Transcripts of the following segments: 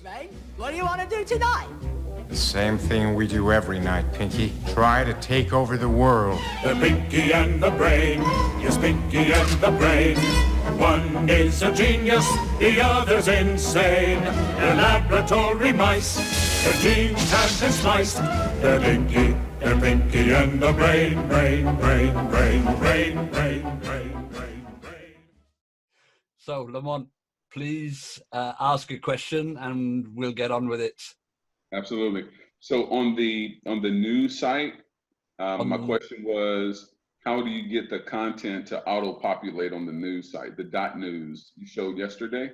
Mate, what do you want to do tonight? The same thing we do every night, Pinky. Try to take over the world. The Pinky and the Brain, yes, Pinky and the Brain. One is a genius, the other's insane. They're laboratory mice, their genes have been spliced. They're Pinky and the Brain, brain, brain, brain, brain, brain, brain, brain, brain. So, Lamont, please ask a question and we'll get on with it. Absolutely. So on the news site, my question was, how do you get the content to auto-populate on the news site, the .news you showed yesterday?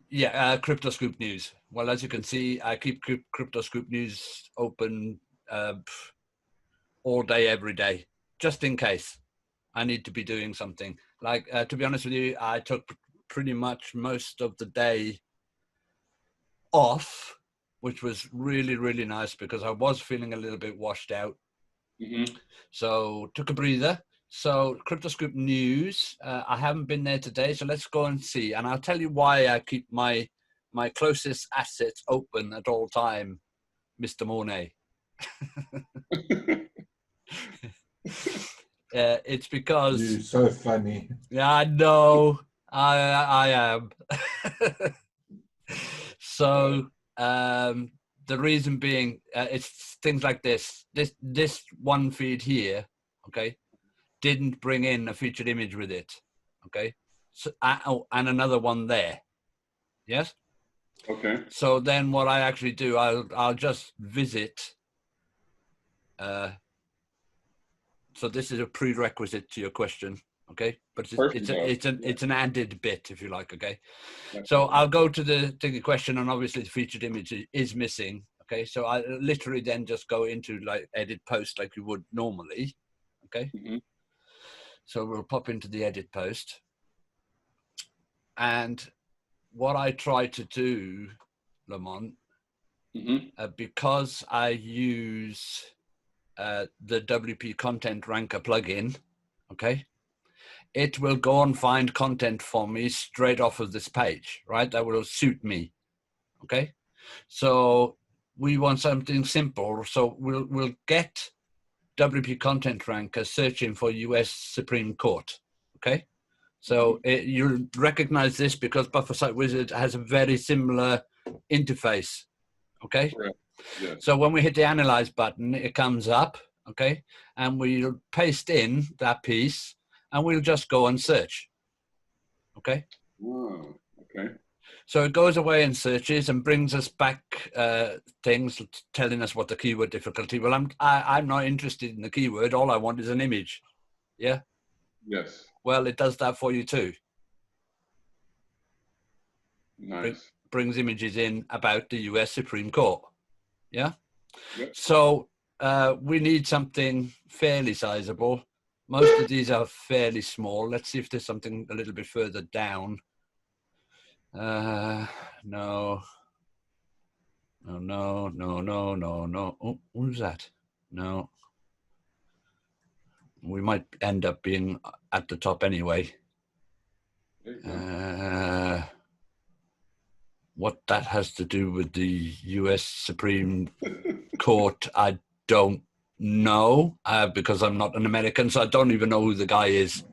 Yeah, CryptoScoop News. Well, as you can see, I keep CryptoScoop News open all day, every day, just in case I need to be doing something. Like, to be honest with you, I took pretty much most of the day off, which was really, really nice because I was feeling a little bit washed out. Mm-hmm. So took a breather. So CryptoScoop News, I haven't been there today, so let's go and see. And I'll tell you why I keep my closest assets open at all time, Mr. Mornay. It's because... You're so funny. Yeah, I know. I am. So... the reason being, it's things like this. This one feed here, okay, didn't bring in a featured image with it, okay. So, and another one there, yes. Okay. So then, what I actually do, I'll just visit. So this is a prerequisite to your question, okay? But it's an added bit, if you like, okay? So I'll go to the question, and obviously the featured image is missing, okay? So I literally then just go into like edit post like you would normally, okay? Mm-hmm. So we'll pop into the edit post. And what I try to do, Lamont, because I use the WP Content Ranker plugin, okay? It will go and find content for me straight off of this page, right? That will suit me, okay? So we want something simple. So we'll get WP Content Ranker searching for US Supreme Court, okay? So you'll recognize this because Buffer Site Wizard has a very similar interface, okay? Correct. Yes. So when we hit the Analyze button, it comes up, okay? And we'll paste in that piece, and we'll just go and search, okay? Oh, okay. So it goes away and searches and brings us back things telling us what the keyword difficulty. Well, I'm not interested in the keyword. All I want is an image, yeah? Yes. Well, it does that for you too. Nice. Brings images in about the US Supreme Court, yeah? Yep. So we need something fairly sizable. Most of these are fairly small. Let's see if there's something a little bit further down. No. Oh, who's that? No. We might end up being at the top anyway. What that has to do with the US Supreme Court, I don't know, because I'm not an American, so I don't even know who the guy is.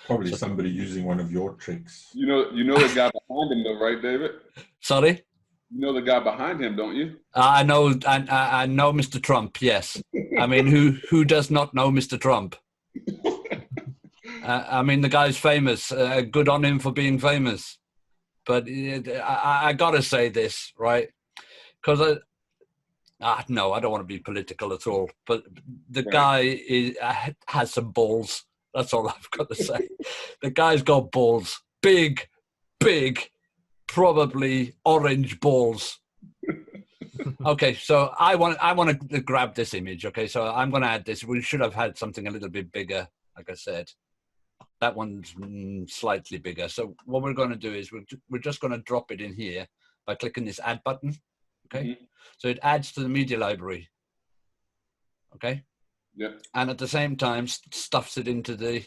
Probably somebody using one of your tricks. You know the guy behind him, though, right, David? Sorry? You know the guy behind him, don't you? I know Mr. Trump, yes. I mean, who does not know Mr. Trump? I mean, the guy's famous. Good on him for being famous. But I got to say this, right? Because no, I don't want to be political at all. But the guy has some balls. That's all I've got to say. The guy's got balls. Big, probably orange balls. Okay, so I want to grab this image. Okay, so I'm going to add this. We should have had something a little bit bigger, like I said. That one's slightly bigger. So what we're going to do is we're just going to drop it in here by clicking this add button. Okay, Mm-hmm. So it adds to the media library. Okay. Yep. And at the same time stuffs it into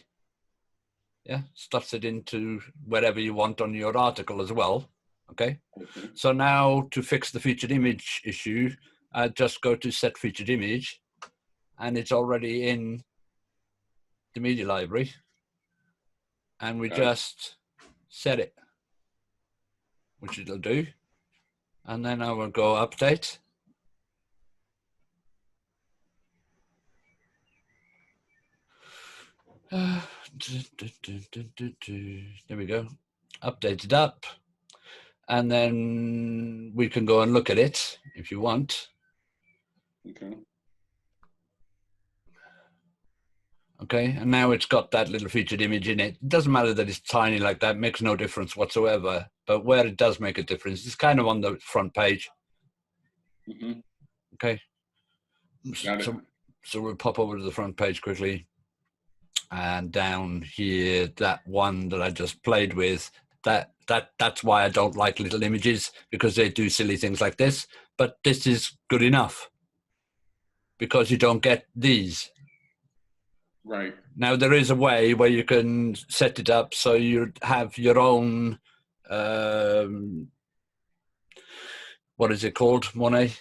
wherever you want on your article as well. Okay. Okay. So now to fix the featured image issue, I just go to set featured image, and it's already in the media library, and we just set it, which it'll do. And then I will go update. There we go. Update it up. And then we can go and look at it if you want. Okay. Okay, and now it's got that little featured image in it. It doesn't matter that it's tiny like that, makes no difference whatsoever. But where it does make a difference, it's kind of on the front page. Mm-hmm. Okay. Got it. So we'll pop over to the front page quickly. And down here, that one that I just played with, that's why I don't like little images, because they do silly things like this. But this is good enough because you don't get these. Right. Now, there is a way where you can set it up so you have your own, what is it called, Monet?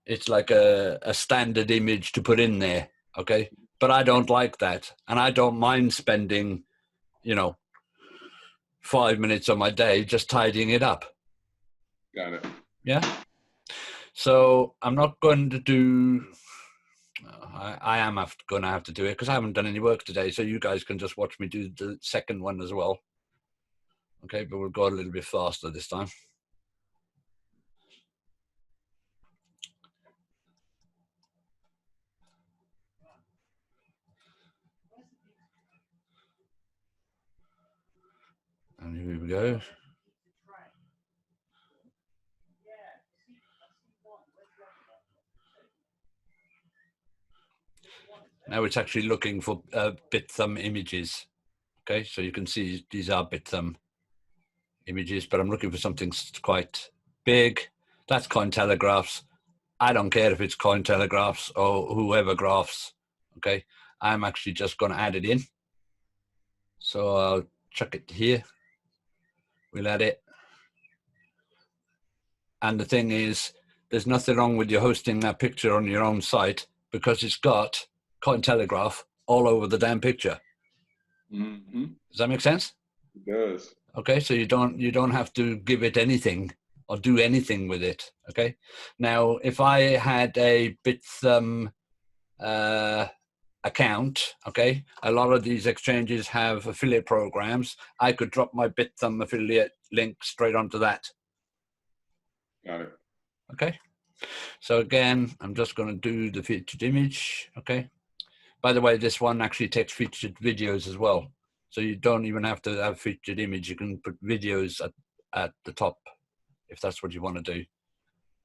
It's like a standard image to put in there, okay? But I don't like that. And I don't mind spending, 5 minutes of my day just tidying it up. Got it. Yeah? So I'm not going to do... I am going to have to do it because I haven't done any work today, so you guys can just watch me do the second one as well. Okay, but we'll go a little bit faster this time. And here we go. Now it's actually looking for bit thumb images. Okay, so you can see these are bit thumb images, but I'm looking for something quite big. That's Cointelegraphs. I don't care if it's Cointelegraphs or whoever graphs. Okay, I'm actually just going to add it in. So I'll chuck it here. We'll add it. And the thing is, there's nothing wrong with you hosting that picture on your own site because it's got Cointelegraph all over the damn picture. Mm-hmm. Does that make sense? It does. Okay, so you don't have to give it anything or do anything with it. Okay. Now, if I had a Bithumb account, okay, a lot of these exchanges have affiliate programs. I could drop my Bithumb affiliate link straight onto that. Got it. Okay. So again, I'm just going to do the featured image. Okay. By the way, this one actually takes featured videos as well. So you don't even have to have featured image. You can put videos at the top if that's what you want to do.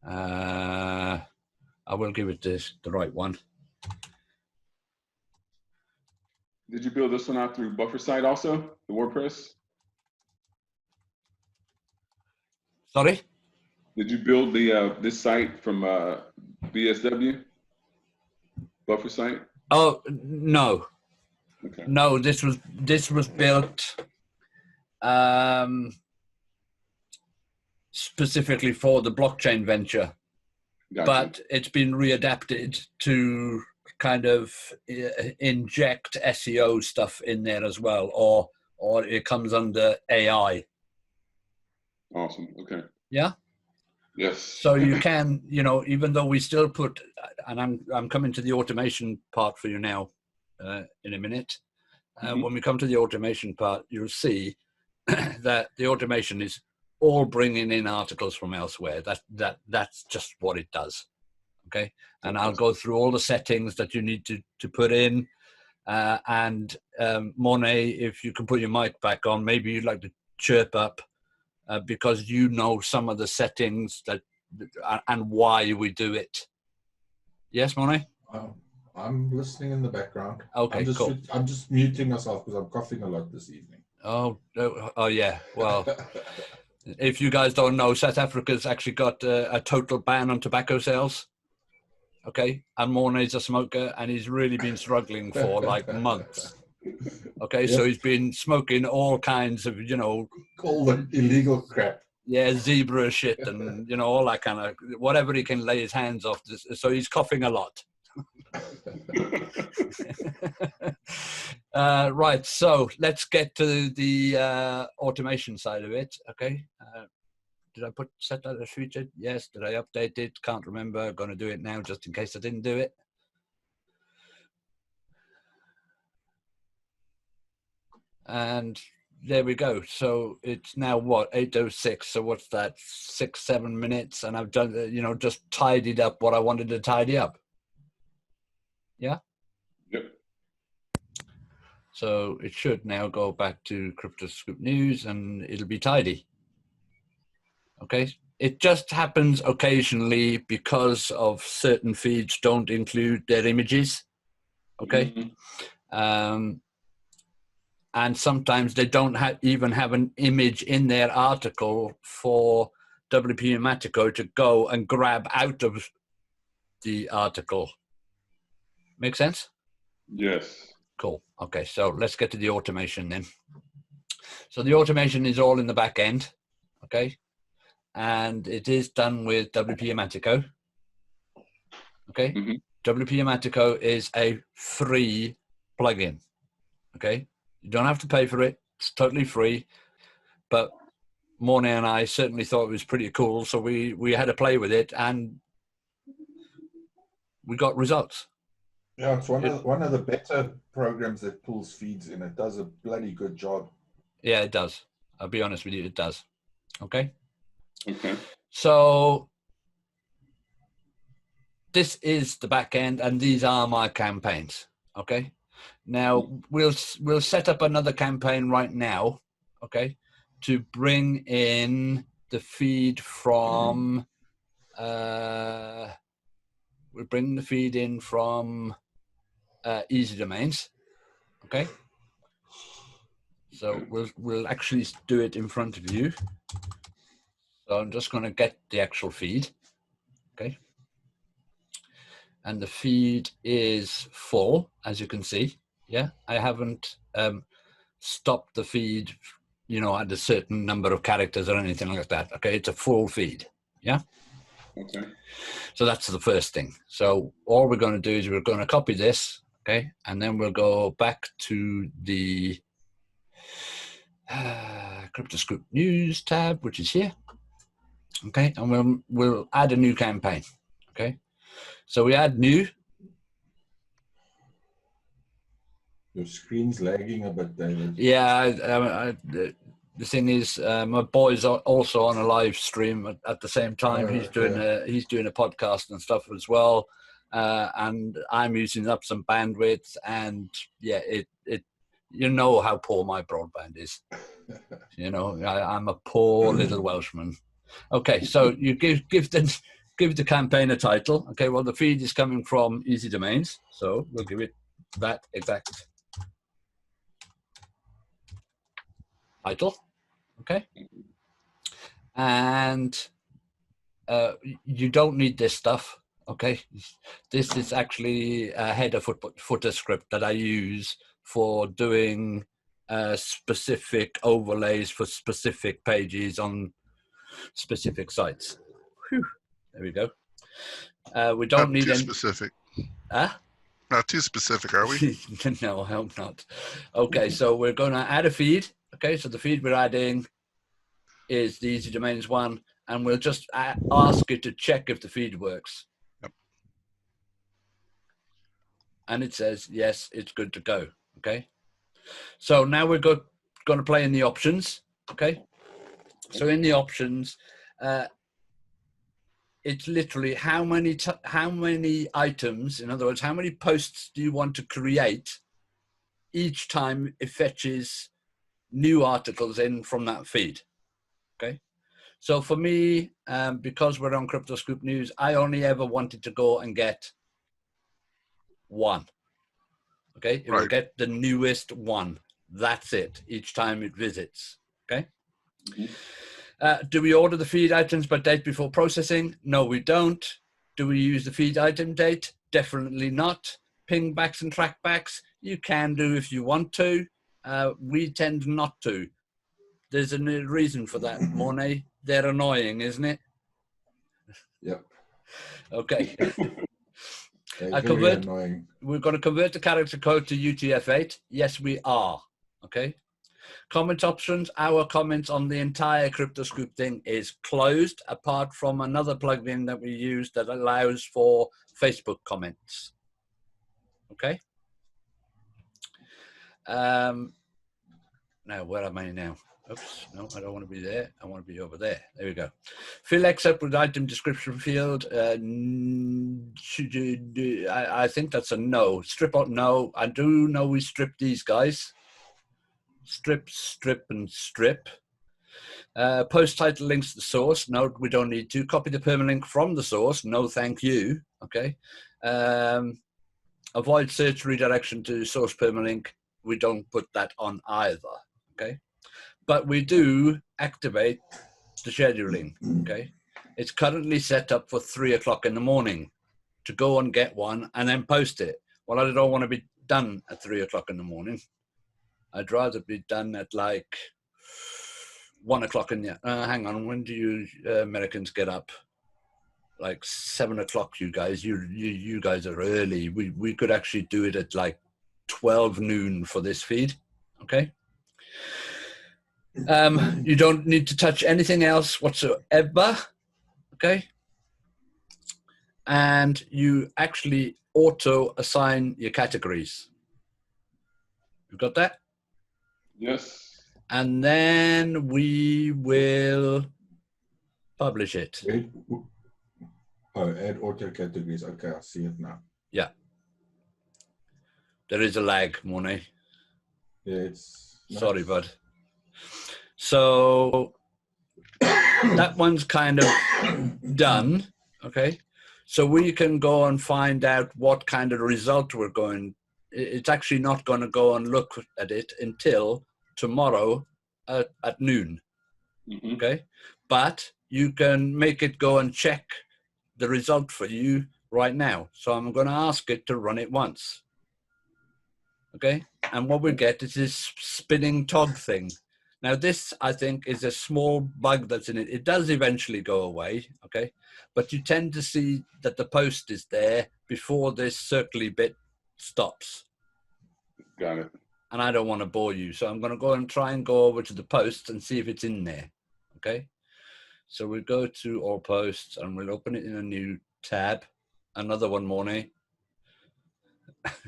I will give it the right one. Did you build this one out through BufferSite also, the WordPress? Sorry? Did you build the this site from BSW? BufferSite? Oh, no. Okay. No, this was built specifically for the blockchain venture. Gotcha. But it's been readapted to kind of inject SEO stuff in there as well, or it comes under AI. Awesome. Okay. Yeah. Yes. So you can, even though we still put, and I'm coming to the automation part for you now in a minute. When we come to the automation part, you'll see that the automation is all bringing in articles from elsewhere. That's just what it does. Okay. And I'll go through all the settings that you need to put in. And Monet, if you can put your mic back on, maybe you'd like to chirp up because you know some of the settings that and why we do it. Yes, Monet? I'm listening in the background. Okay, cool. I'm just muting myself because I'm coughing a lot this evening. Oh yeah. Well, if you guys don't know, South Africa's actually got a total ban on tobacco sales. Okay, and Mornay's a smoker, and he's really been struggling for like months. Okay, so he's been smoking all kinds of, All the illegal crap. yeah, zebra shit and, all that kind of, whatever he can lay his hands off. So he's coughing a lot. Right, so let's get to the automation side of it. Okay. Did I set that as featured? Yes. Did I update it? Can't remember. Going to do it now just in case I didn't do it. And there we go. So it's now what, 8:06. So what's that? 6-7 minutes, and I've done, just tidied up what I wanted to tidy up. Yeah. Yep. So it should now go back to CryptoScoop News, and it'll be tidy. Okay. It just happens occasionally because of certain feeds don't include their images. Okay. Mm-hmm. And sometimes they don't even have an image in their article for WPeMatico to go and grab out of the article. Make sense? Yes. Cool. Okay, so let's get to the automation then. So the automation is all in the back end, okay? And it is done with WPeMatico, okay? Mm-hmm. WPeMatico is a free plugin, okay? You don't have to pay for it. It's totally free. But Mornay and I certainly thought it was pretty cool, so we had to play with it, and we got results. Yeah, it's one of the better programs that pulls feeds in. It does a bloody good job. Yeah, it does. I'll be honest with you, it does. Okay? Okay. So this is the back end, and these are my campaigns. Okay? Now, we'll set up another campaign right now, okay, to bring in the feed from, we'll bring the feed in from Easy Domains, okay? So we'll actually do it in front of you. So I'm just going to get the actual feed, okay? And the feed is full, as you can see. Yeah, I haven't stopped the feed, at a certain number of characters or anything like that. Okay, it's a full feed. Yeah. Okay. So that's the first thing. So all we're going to do is we're going to copy this, okay, and then we'll go back to the CryptoScoop News tab, which is here. Okay, and we'll add a new campaign. Okay, so we add new. Your screen's lagging a bit, David. Yeah, the thing is, my boy's also on a live stream at the same time. He's doing a podcast and stuff as well, and I'm using up some bandwidth. And yeah, it you know how poor my broadband is. I'm a poor little Welshman. Okay, so you give the campaign a title. Okay, well the feed is coming from Easy Domains, so we'll give it that exact title, okay? And you don't need this stuff, okay? This is actually a header footer script that I use for doing specific overlays for specific pages on specific sites. Whew. There we go. We don't need too specific. Huh? Not too specific, are we? No, I hope not. Okay, so we're going to add a feed. Okay, so the feed we're adding is the Easy Domains one, and we'll just ask it to check if the feed works. Yep. And it says, yes, it's good to go. Okay, so now we're going to play in the options. Okay, so in the options, it's literally how many items, in other words, how many posts do you want to create each time it fetches new articles in from that feed. Okay, so for me, because we're on CryptoScoop News, I only ever wanted to go and get one. Okay, it will get the newest one. That's it each time it visits. Okay. Mm-hmm. Do we order the feed items by date before processing? No, we don't. Do we use the feed item date? Definitely not. Pingbacks and trackbacks? You can do if you want to. We tend not to. There's a reason for that, Mornay. They're annoying, isn't it? Yep. Okay. They're very annoying. We're going to convert the character code to UTF-8. Yes, we are. Okay. Comment options. Our comments on the entire CryptoScoop thing is closed, apart from another plugin that we use that allows for Facebook comments. Okay. Now, where am I now? Oops, no, I don't want to be there. I want to be over there. There we go. Fill except with item description field. I think that's a no. Strip out, no. I do know we strip these guys. Strip, strip, and strip. Post title links to the source. No, we don't need to. Copy the permalink from the source. No, thank you. Okay. Avoid search redirection to source permalink. We don't put that on either. Okay. But we do activate the scheduling. Okay. It's currently set up for 3 o'clock in the morning to go and get one and then post it. Well, I don't want to be done at 3 o'clock in the morning. I'd rather be done at like 1 o'clock in the, hang on, when do you Americans get up? Like 7 o'clock, you guys. You guys are early. We could actually do it at like 12 noon for this feed. Okay. You don't need to touch anything else whatsoever. Okay. And you actually auto assign your categories. You got that? Yes. And then we will publish it. Oh, add auto categories. Okay, I see it now. Yeah. There is a lag, Mornay. Yeah, it's nice. Sorry, bud. So that one's kind of done. Okay. So we can go and find out what kind of result we're going. It's actually not going to go and look at it until tomorrow at noon. Mm-hmm. Okay. But you can make it go and check the result for you right now. So I'm going to ask it to run it once. Okay. And what we get is this spinning tog thing. Now this, I think, is a small bug that's in it. It does eventually go away. Okay. But you tend to see that the post is there before this circly bit stops. Got it. And I don't want to bore you. So I'm going to go and try and go over to the post and see if it's in there. Okay. So we go to all posts and we'll open it in a new tab. Another one, Mornay.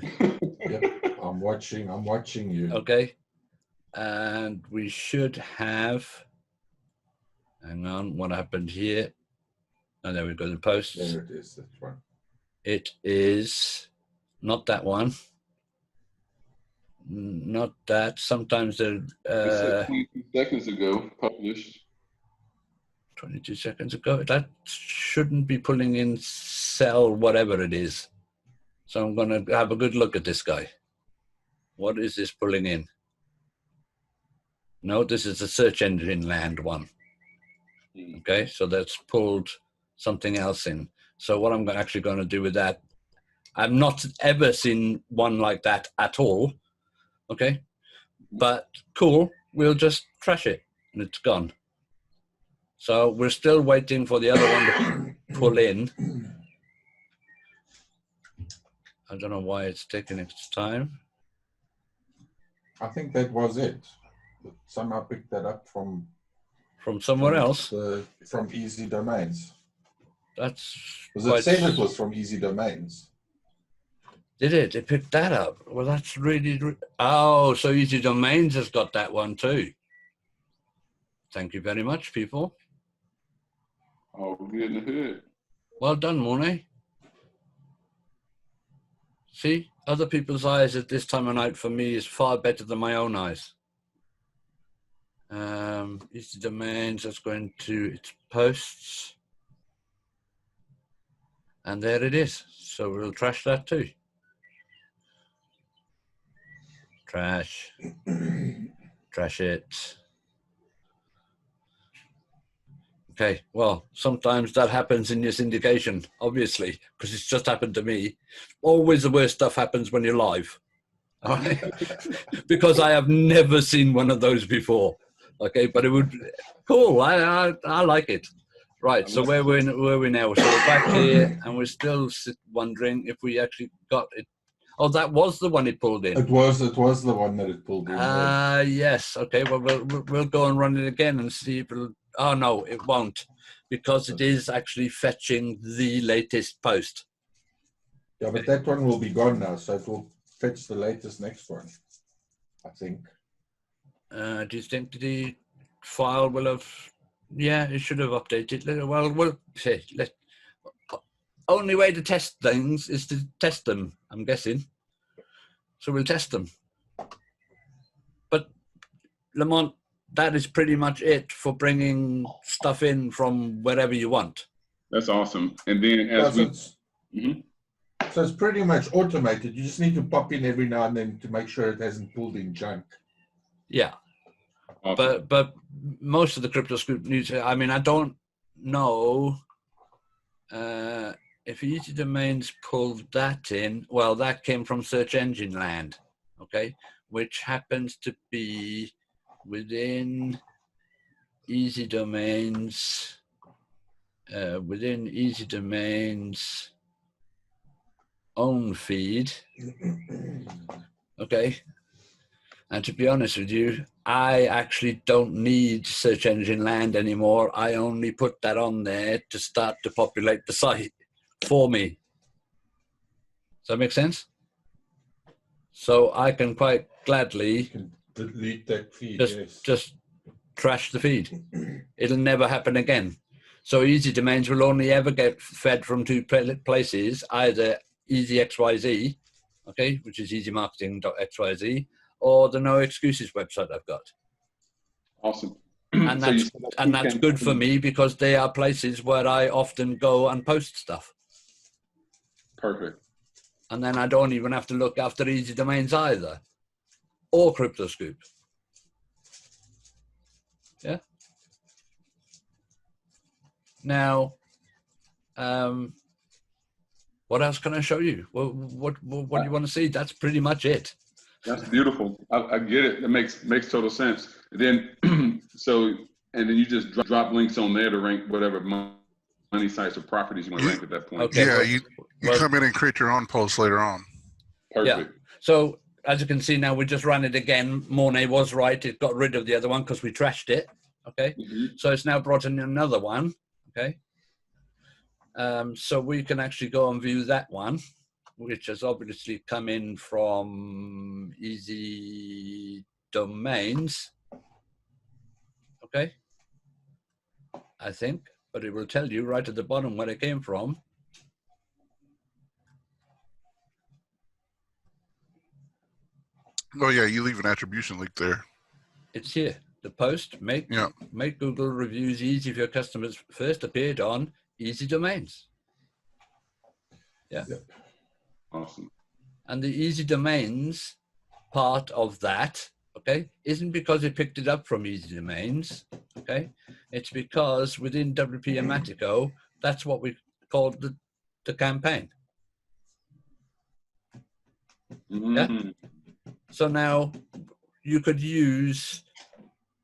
Yep, I'm watching you. Okay. And we should have, hang on, what happened here? Oh, there we go, the posts. There it is, that one. It is not that one. Not that. Sometimes they're... 22 seconds ago, published. 22 seconds ago. That shouldn't be pulling in cell whatever it is. So I'm going to have a good look at this guy. What is this pulling in? No, this is a search engine land one. Okay, so that's pulled something else in. So what I'm actually going to do with that, I've not ever seen one like that at all. Okay, but cool, we'll just trash it and it's gone. So we're still waiting for the other one to pull in. I don't know why it's taking its time. I think that was it. Somehow picked that up from somewhere else. From Easy Domains. That's Was it said it was from Easy Domains? Did it? It picked that up. Well, that's really. Oh, so Easy Domains has got that one too. Thank you very much, people. Oh, good in the hood. Well done, Mornay. See, other people's eyes at this time of night for me is far better than my own eyes. Easy Domains, that's going to its posts. And there it is. So we'll trash that too. Trash. Trash it. Okay, well, sometimes that happens in your syndication, obviously, because it's just happened to me. Always the worst stuff happens when you're live. All right? Because I have never seen one of those before. Okay, but it would be cool. I like it. Right. So where we now? So we're back here, and we're still wondering if we actually got it. Oh, that was the one it pulled in. It was the one that it pulled in. Yes. Okay. Well, we'll go and run it again and see if it'll. Oh no, it won't, because it is actually fetching the latest post. Yeah, but that one will be gone now, so it will fetch the latest next one, I think. Do you think the file will have? Yeah, it should have updated. Well, we'll see. Only way to test things is to test them, I'm guessing. So we'll test them. But Lamont, that is pretty much it for bringing stuff in from wherever you want. That's awesome. And then as So it's pretty much automated. You just need to pop in every now and then to make sure it hasn't pulled in junk. Yeah. Awesome. But most of the crypto scoop news, I mean, I don't know if Easy Domains pulled that in. Well, that came from Search Engine Land, okay, which happens to be within Easy Domains, own feed. Okay. And to be honest with you, I actually don't need Search Engine Land anymore. I only put that on there to start to populate the site for me. Does that make sense? So I can quite gladly Delete that feed, just trash the feed. It'll never happen again. So Easy Domains will only ever get fed from two places, either EasyXYZ, okay, which is easymarketing.xyz, or the No Excuses website I've got. Awesome. And that's good for me because they are places where I often go and post stuff. Perfect. And then I don't even have to look after Easy Domains either, or CryptoScoop. Yeah. Now, what else can I show you? What do you want to see? That's pretty much it. That's beautiful. I get it. It makes total sense. And then, and then you just drop links on there to rank whatever money sites or properties you want to rank at that point. Okay. Yeah, you come in and create your own post later on. Perfect. Yeah. So as you can see now, we just ran it again. Mornay was right. It got rid of the other one because we trashed it. Okay. So it's now brought in another one. Okay. So we can actually go and view that one, which has obviously come in from Easy Domains. Okay. I think, but it will tell you right at the bottom where it came from. Oh yeah, you leave an attribution link there. It's here. The post, make Google reviews easy for your customers, first appeared on Easy Domains. Yeah. Yep. Awesome. And the Easy Domains part of that, okay, isn't because it picked it up from Easy Domains, okay? It's because within WPeMatico, that's what we called the campaign. Yeah. So now you could use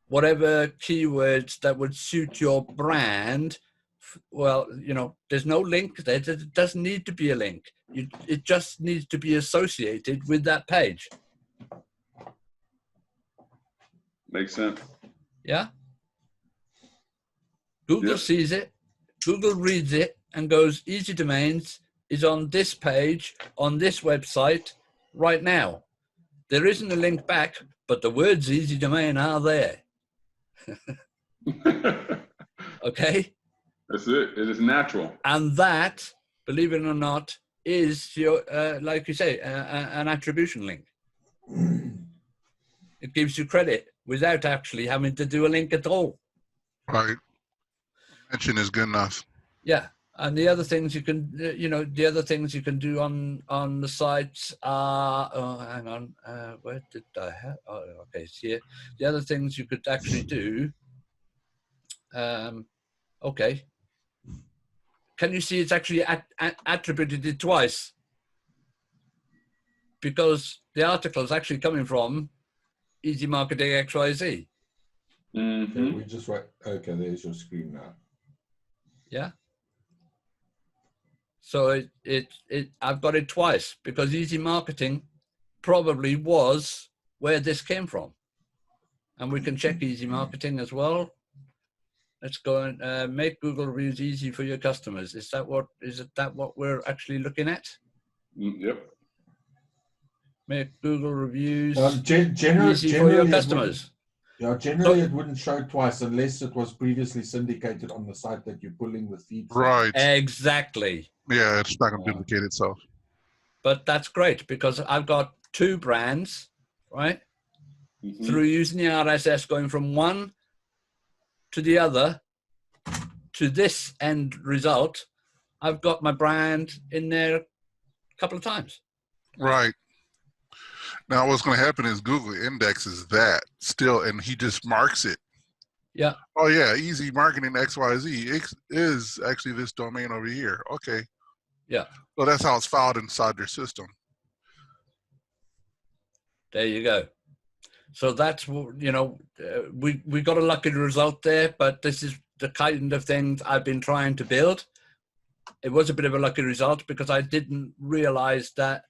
whatever keywords that would suit your brand. Well, you know, there's no link there. It doesn't need to be a link. It just needs to be associated with that page. Makes sense. Yeah. Google sees it. Google reads it and goes, Easy Domains is on this page, on this website right now. There isn't a link back, but the words Easy Domain are there. Okay? That's it. It is natural. And that, believe it or not, is your, like you say, an attribution link. It gives you credit without actually having to do a link at all. Right. Mention is good enough. Yeah. And the other things you can, the other things you can do on the sites are, oh, hang on, where did I have, oh, okay, it's here. The other things you could actually do, okay. Can you see it's actually attributed it twice? Because the article is actually coming from Easy Marketing XYZ. Okay, we just wait. Okay, there's your screen now. Yeah. So I've got it twice because Easy Marketing probably was where this came from. And we can check Easy Marketing as well. Let's go and make Google reviews easy for your customers. Is that what we're actually looking at? Yep. Make Google reviews Easy for your customers. Yeah, generally it wouldn't show twice unless it was previously syndicated on the site that you're pulling the feed from. Right. Exactly. Yeah, it's not going to duplicate itself. But that's great because I've got 2 brands, right? Through using the RSS, going from one to the other to this end result, I've got my brand in there a couple of times. Right. Now what's going to happen is Google indexes that still, and he just marks it. Yeah. Oh yeah, Easy Marketing XYZ is actually this domain over here. Okay. Yeah. So that's how it's filed inside their system. There you go. So that's, you know, we got a lucky result there, but this is the kind of things I've been trying to build. It was a bit of a lucky result because I didn't realize that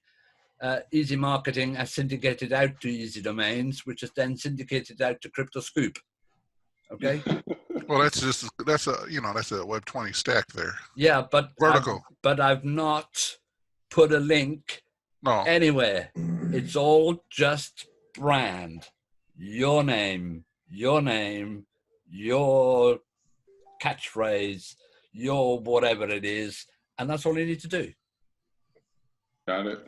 Easy Marketing has syndicated out to Easy Domains, which is then syndicated out to Crypto Scoop. Okay. Well, that's a Web 20 stack there. Yeah, but vertical. I've not put a link anywhere. It's all just brand, your name, your catchphrase, your whatever it is, and that's all you need to do. Got it.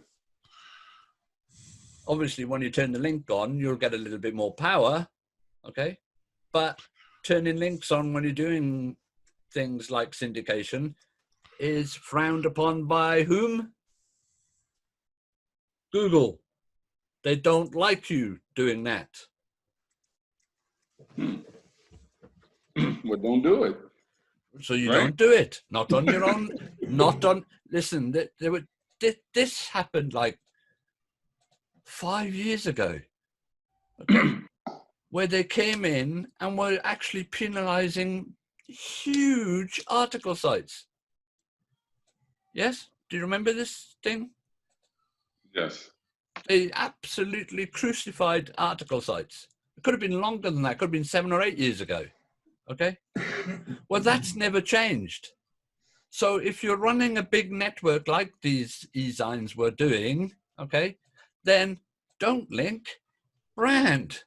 Obviously, when you turn the link on, you'll get a little bit more power, okay? But turning links on when you're doing things like syndication is frowned upon by whom? Google. They don't like you doing that. Well, don't do it. So you don't do it. Not on your own. Listen, this happened like 5 years ago, okay, where they came in and were actually penalizing huge article sites. Yes? Do you remember this thing? Yes. They absolutely crucified article sites. It could have been longer than that. It could have been 7 or 8 years ago. Okay? Well, that's never changed. So if you're running a big network like these e-signs were doing, okay, then don't link, brand.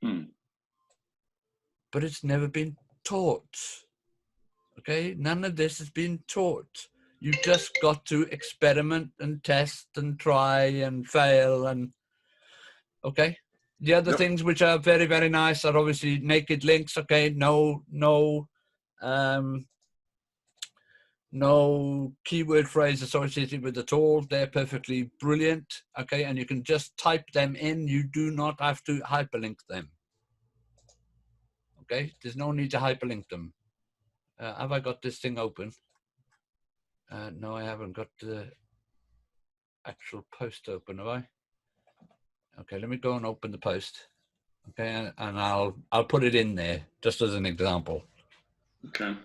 But it's never been taught. Okay? None of this has been taught. You've just got to experiment and test and try and fail and, okay? The other things which are very, very nice are obviously naked links, okay? No keyword phrase associated with it at all. They're perfectly brilliant, okay? And you can just type them in. You do not have to hyperlink them, okay? There's no need to hyperlink them. Have I got this thing open? No, I haven't got the actual post open, have I? Okay, let me go and open the post. Okay, and I'll put it in there just as an example. Okay.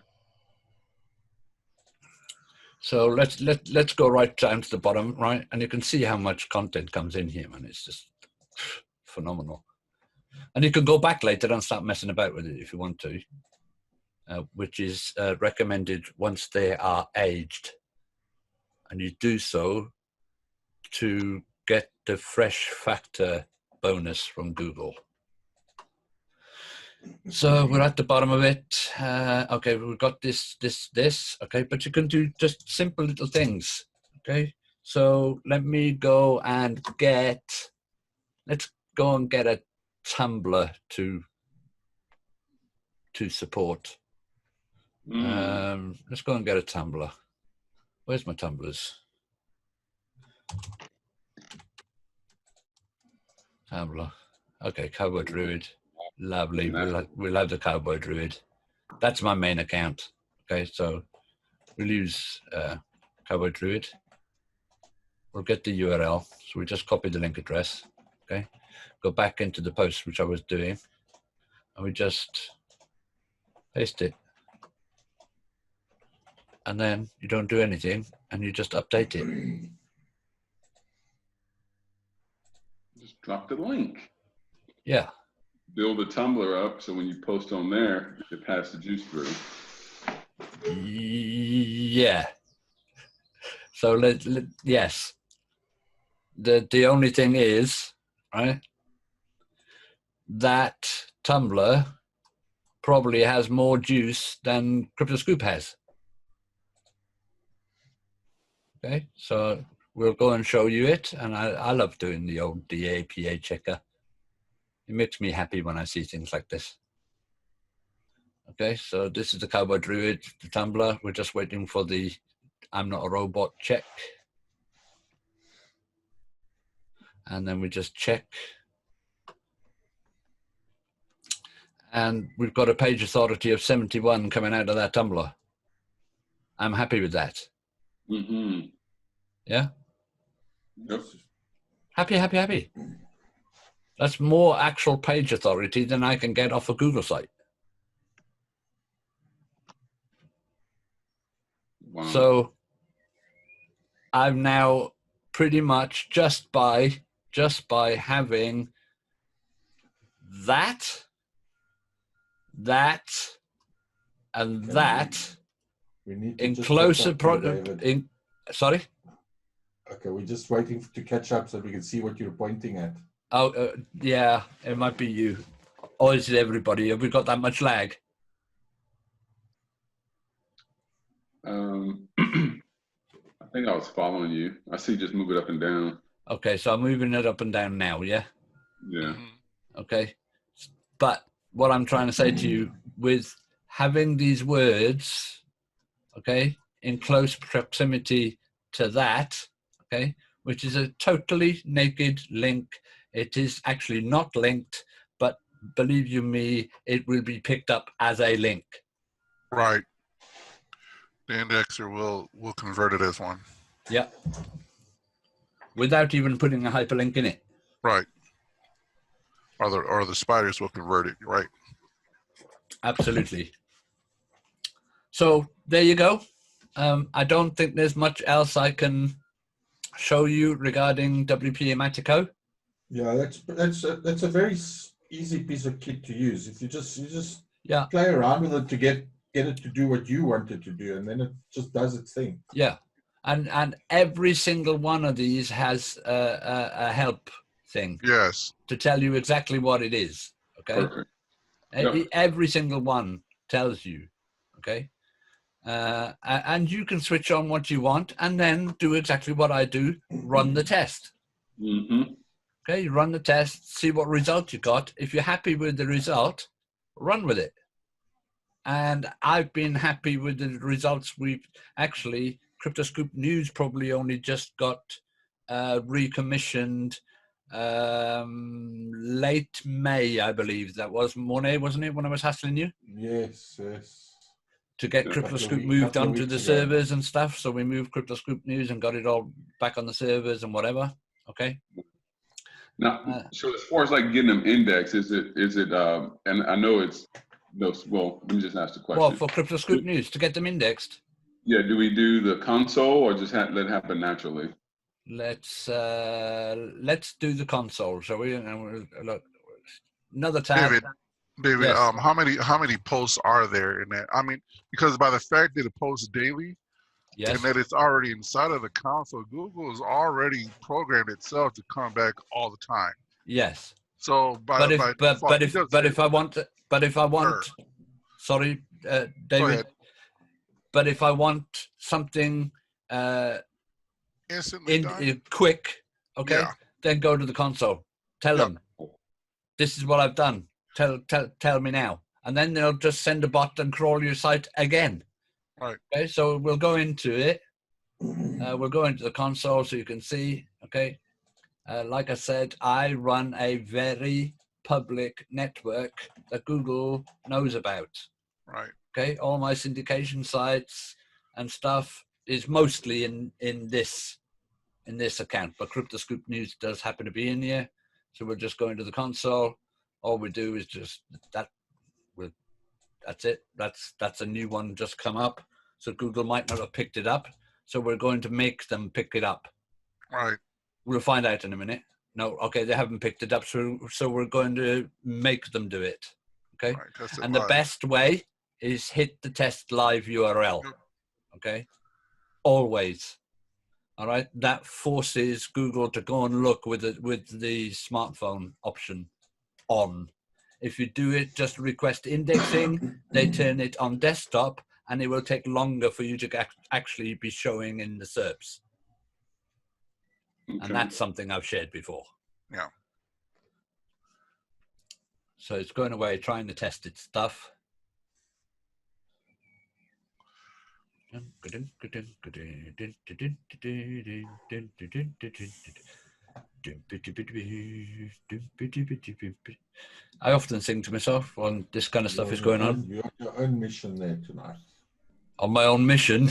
So let's go right down to the bottom, right? And you can see how much content comes in here, man. It's just phenomenal. And you can go back later and start messing about with it if you want to, which is recommended once they are aged. And you do so to get the fresh factor bonus from Google. So we're at the bottom of it. Okay, we've got this, okay, but you can do just simple little things, okay? So let me go and let's go and get a Tumblr to support. Let's go and get a Tumblr. Where's my Tumblrs? Tumblr. Okay, Cowboy Druid. Lovely. We'll have the Cowboy Druid. That's my main account. Okay, so we'll use Cowboy Druid. we'll get the URL. So we just copy the link address. Okay, go back into the post which I was doing, and we just paste it. And then you don't do anything, and you just update it. Just drop the link. Yeah. Build a Tumblr up so when you post on there, it passes the juice through. Yeah. So yes. The only thing is, right, that Tumblr probably has more juice than CryptoScoop has. Okay, so we'll go and show you it, and I love doing the old DAPA checker. It makes me happy when I see things like this. Okay, so this is the Cowboy Druid, the Tumblr. We're just waiting for the I'm not a robot check. And then we just check. And we've got a page authority of 71 coming out of that Tumblr. I'm happy with that. Mm-hmm. Yeah? Yep. Happy, happy, happy. That's more actual page authority than I can get off a Google site. Wow. So I've now pretty much just by having that, and that We need to in just closer catch up, David. Sorry? Okay, we're just waiting to catch up so we can see what you're pointing at. Oh, yeah, it might be you. Or is it everybody? Have we got that much lag? I think I was following you. I see you just move it up and down. Okay, so I'm moving it up and down now, yeah? Yeah. Okay. But what I'm trying to say to you, with having these words, okay, in close proximity to that, okay, which is a totally naked link. It is actually not linked, but believe you me, it will be picked up as a link. Right. The indexer will convert it as one. Yeah. Without even putting a hyperlink in it. Right. Or the spiders will convert it, right? Absolutely. So there you go. I don't think there's much else I can show you regarding WPeMatico. Yeah, that's a very easy piece of kit to use. If you just Yeah. play around with it to get it to do what you want it to do, and then it just does its thing. Yeah. And every single one of these has a help thing. Yes. To tell you exactly what it is. Okay. Perfect. Every single one tells you. Okay. And you can switch on what you want and then do exactly what I do, run the test. Mm-hmm. Okay, you run the test, see what result you got. If you're happy with the result, run with it. And I've been happy with the results. We've actually, CryptoScoop News probably only just got recommissioned late May, I believe that was. Monet, wasn't it, when I was hassling you? Yes. To get CryptoScoop moved onto the servers and stuff. So we moved CryptoScoop News and got it all back on the servers and whatever. Okay. Now, so as far as like getting them indexed, is it, and I know it's, well, let me just ask the question. Well, for CryptoScoop News, to get them indexed. Yeah, do we do the console or just let it happen naturally? Let's do the console, shall we? And we'll look, another tab. David, Yes. how many posts are there in that? I mean, because by the fact that it posts daily, Yes. and that it's already inside of the console, Google has already programmed itself to come back all the time. Yes. So, if I want, sorry, David. But if I want something instantly quick, okay, Yeah. then go to the console. Tell them, this is what I've done. Tell me now, and then they'll just send a bot and crawl your site again. Right. Okay, so we'll go into it. We'll go into the console so you can see. Okay, like I said, I run a very public network that Google knows about. Right. Okay, all my syndication sites and stuff is mostly in this in this account, but CryptoScoop News does happen to be in here. So we'll just go into the console. All we do is just that. That's it. That's a new one just come up. So Google might not have picked it up. So we're going to make them pick it up. Right. We'll find out in a minute. No, okay, they haven't picked it up. So we're going to make them do it. Okay. Right, test it And the live. best way is hit the test live URL. Yep. Okay. Always. All right. That forces Google to go and look with the smartphone option on. If you do it, just request indexing, they turn it on desktop, and it will take longer for you to actually be showing in the SERPs. Okay. And that's something I've shared before. Yeah. So it's going away, trying to test its stuff. I often sing to myself when this kind of stuff is going on. You're on your own mission there tonight. On my own mission.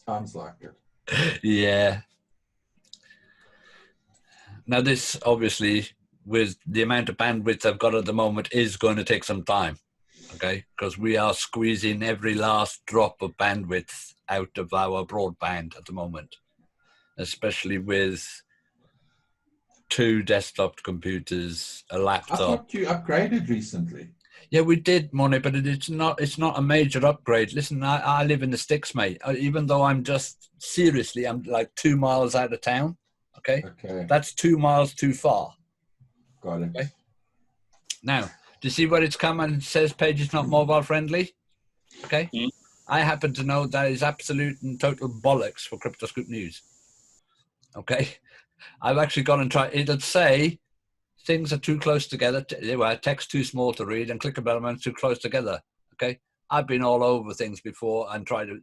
Sounds like it. Yeah. Now this, obviously, with the amount of bandwidth I've got at the moment, is going to take some time. Okay, because we are squeezing every last drop of bandwidth out of our broadband at the moment, especially with 2 desktop computers, a I laptop. thought you upgraded recently. Yeah, we did, Money, but it's not a major upgrade. Listen, I live in the sticks, mate. Even though I'm like 2 miles out of town. Okay, Okay, that's 2 miles too far. got it. Okay. Now, do you see where it's come and says page is not mobile friendly? Okay. Mm. I happen to know that is absolute and total bollocks for CryptoScoop News. Okay. I've actually gone and tried. It'll say things are too close together. Text too small to read and clickable elements too close together. Okay. I've been all over things before and tried to.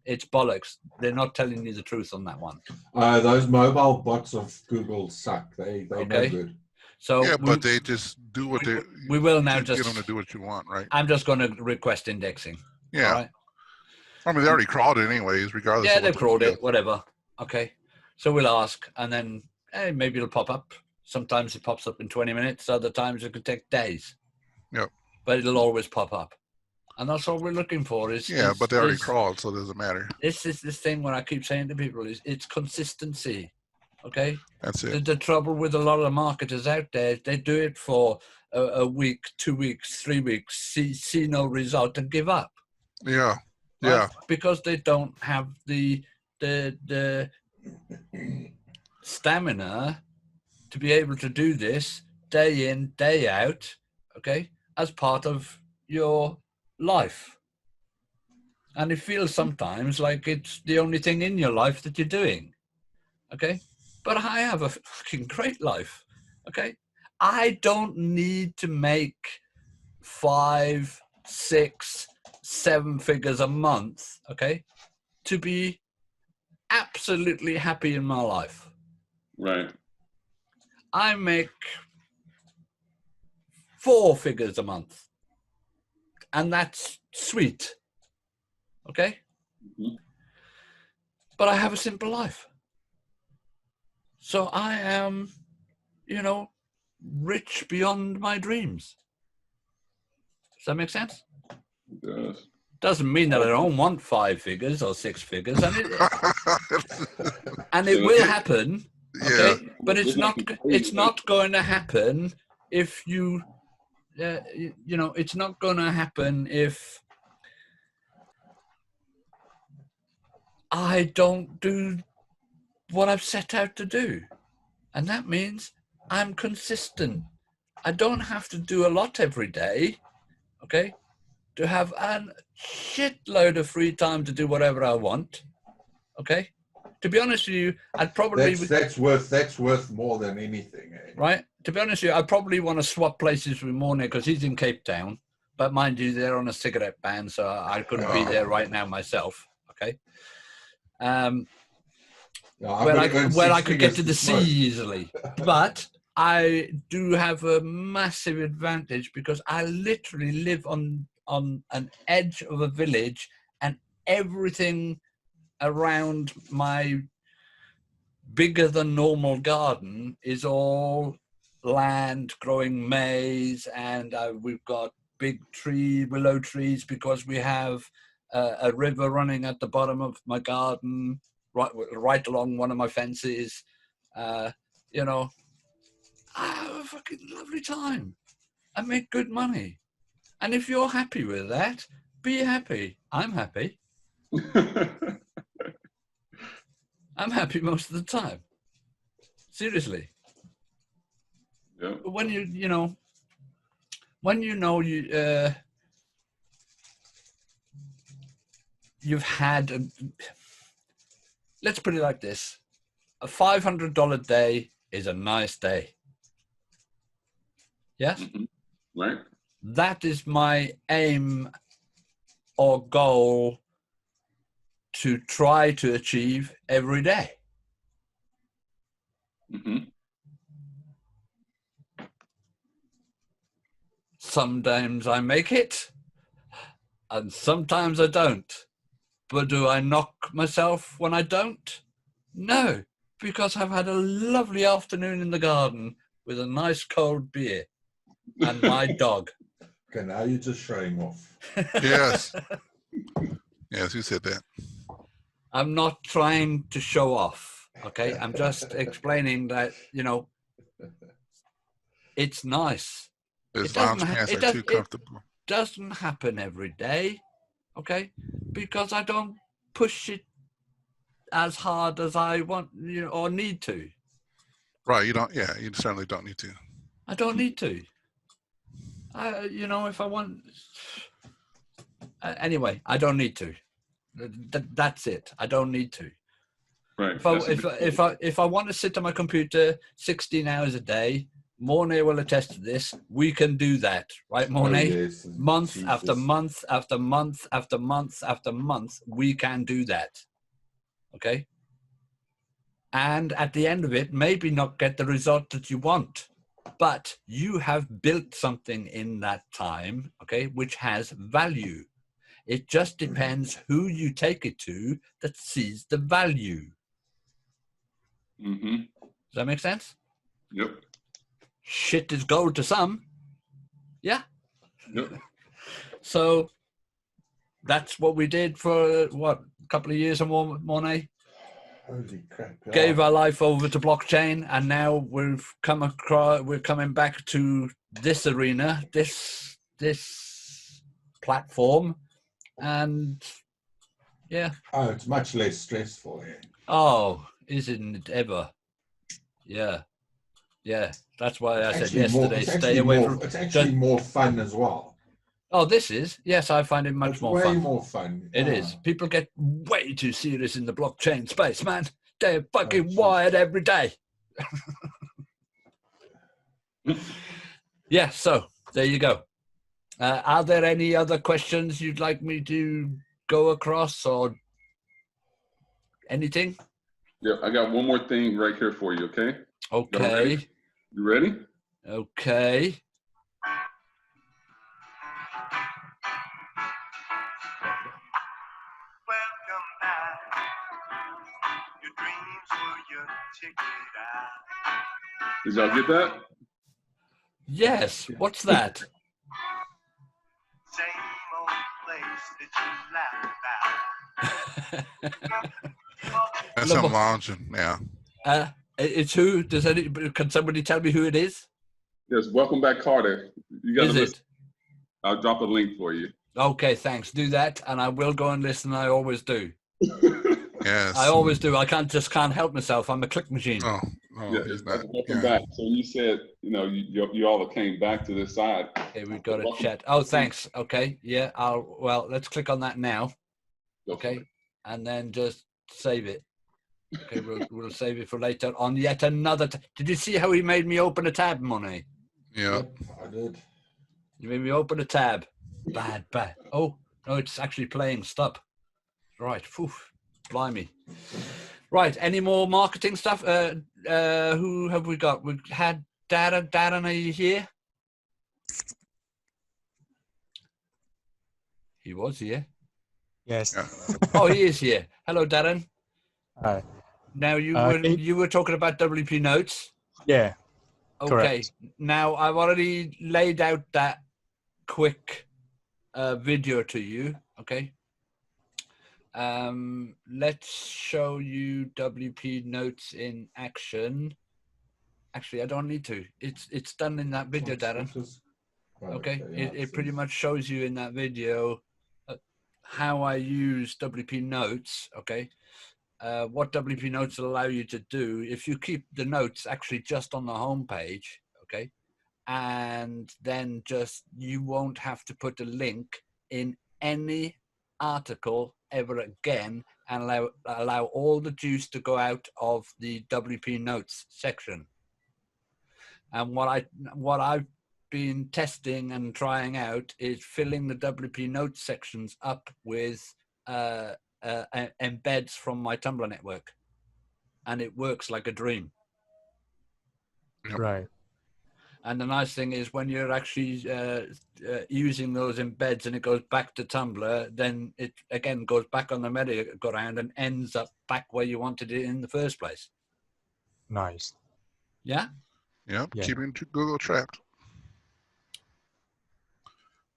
It's bollocks. They're not telling you the truth on that one. Those mobile bots of Google suck. They Okay. no good. So Yeah, but they just do what they. we will now you just get them to do what you want, right? I'm just going to request indexing. Yeah. All right? I mean, they already crawled it anyways, regardless. Yeah, of what they've crawled do. it, whatever. Okay. So we'll ask, and then maybe it'll pop up. Sometimes it pops up in 20 minutes. Other times it could take days. Yep. But it'll always pop up. And that's all we're looking for. But they already crawled, so it doesn't matter. This is this thing where I keep saying to people is it's consistency. Okay? That's it. The trouble with a lot of the marketers out there, they do it for a week, 2 weeks, 3 weeks, see no result and give up. Yeah. Right? Yeah. Because they don't have the stamina to be able to do this day in, day out, okay, as part of your life. And it feels sometimes like it's the only thing in your life that you're doing, okay? But I have a fucking great life, okay? I don't need to make 5, 6, 7 figures a month, okay, to be absolutely happy in my life. Right. I make 4 figures a month, and that's sweet, okay? Mhm. But I have a simple life. So I am, rich beyond my dreams. Does that make sense? It does. Doesn't mean that I don't want 5 figures or 6 figures, and it will happen. Okay, Yeah. but it's not going to happen if you, it's not going to happen if I don't do what I've set out to do. And that means I'm consistent. I don't have to do a lot every day, okay, to have a shitload of free time to do whatever I want, okay? To be honest with you, I'd probably... That's worth more than anything. Eh? Right? To be honest with you, I probably want to swap places with Mornay because he's in Cape Town. But mind you, they're on a cigarette ban, so I couldn't be there right now myself, okay? Where I could get to the sea easily. But I do have a massive advantage because I literally live on an edge of a village, and everything around my bigger than normal garden is all land growing maize, and we've got big willow trees because we have a river running at the bottom of my garden, right along one of my fences. You know, I have a fucking lovely time. I make good money. And if you're happy with that, be happy. I'm happy. I'm happy most of the time. Seriously. Yeah. When you know you've had, let's put it like this, a $500 day is a nice day. Yes? Mhm. Right. That is my aim or goal to try to achieve every day. Mm-hmm. Sometimes I make it, and sometimes I don't. But do I knock myself when I don't? No, because I've had a lovely afternoon in the garden with a nice cold beer and my dog. Okay, now you're just showing off. Yes. Yes, you said that. I'm not trying to show off, okay? I'm just explaining that, you know, it's nice. His lounge pants are too comfortable. It doesn't happen every day, okay? Because I don't push it as hard as I want, you know, or need to. Right, you don't, yeah, you certainly don't need to. I don't need to. You know, if I want... anyway, I don't need to. That's it. I don't need to. Right. If I want to sit on my computer 16 hours a day, Mornay will attest to this. We can do that, right, Mornay? Oh, yes. Month Jesus. after month after month after month after month, we can do that. Okay? And at the end of it, maybe not get the result that you want, but you have built something in that time, okay, which has value. It just depends who you take it to that sees the value. Mm-hmm. Does that make sense? Yep. Shit is gold to some. Yeah. Yep. So that's what we did for, what, a couple of years or more, Mornay? Holy crap. Yeah. Gave our life over to blockchain, and now we're coming back to this arena, this platform, and yeah. Oh, it's much less stressful, yeah. Oh, isn't it ever? Yeah. Yeah. That's why I said yesterday, stay away from... It's actually more fun as well. Oh, this is? Yes, I find it much more fun. Way more fun. It is. People get way too serious in the blockchain space, man. They're fucking wired every day. Yeah, so there you go. Are there any other questions you'd like me to go across or anything? Yeah, I got one more thing right here for you, okay? Okay. You ready? Okay. Welcome back. Your dreams were your ticket out. Did y'all get that? Yes. What's that? Same old place that you laughed about. That's him lounging now. It's who? Can somebody tell me who it is? Yes, welcome back, Carter. You guys Is listen. it? I'll drop a link for you. Okay, thanks. Do that, and I will go and listen. I always do. Yes. I always do. I can't help myself. I'm a click machine. Oh, Yeah, he's not. welcome Yeah. back. So you said, you know, you all came back to this side. Okay, we've got a Welcome. chat. Oh, thanks. Okay, yeah. Well, let's click on that now. Go for Okay, it. and then just save it. Okay, we'll save it for later on yet another. Did you see how he made me open a tab, Money? Yeah. Yep, I did. You made me open a tab. Bad. Oh no, it's actually playing. Stop. Right. Phew. Blimey. Right. Any more marketing stuff? Who have we got? We've had Darren. Darren, are you here? He was here. Yes. Yeah. Oh, he is here. Hello, Darren. Hi. Now Okay. you were talking about WP Notes. Yeah. Okay. Correct. Now I've already laid out that quick video to you. Okay. Let's show you WP Notes in action. Actually, I don't need to. It's done in that video, Darren. Okay. It pretty much shows you in that video how I use WP Notes. Okay. What WP Notes will allow you to do, if you keep the notes actually just on the home page, okay, and then just, you won't have to put a link in any article ever again, and allow all the juice to go out of the WP Notes section. And what I've been testing and trying out is filling the WP Notes sections up with embeds from my Tumblr network, and it works like a dream. Right. And the nice thing is, when you're actually using those embeds and it goes back to Tumblr, then it again goes back on the merry-go-round and ends up back where you wanted it in the first place. Nice. Yeah. Yep. Yeah. Keeping Google trapped.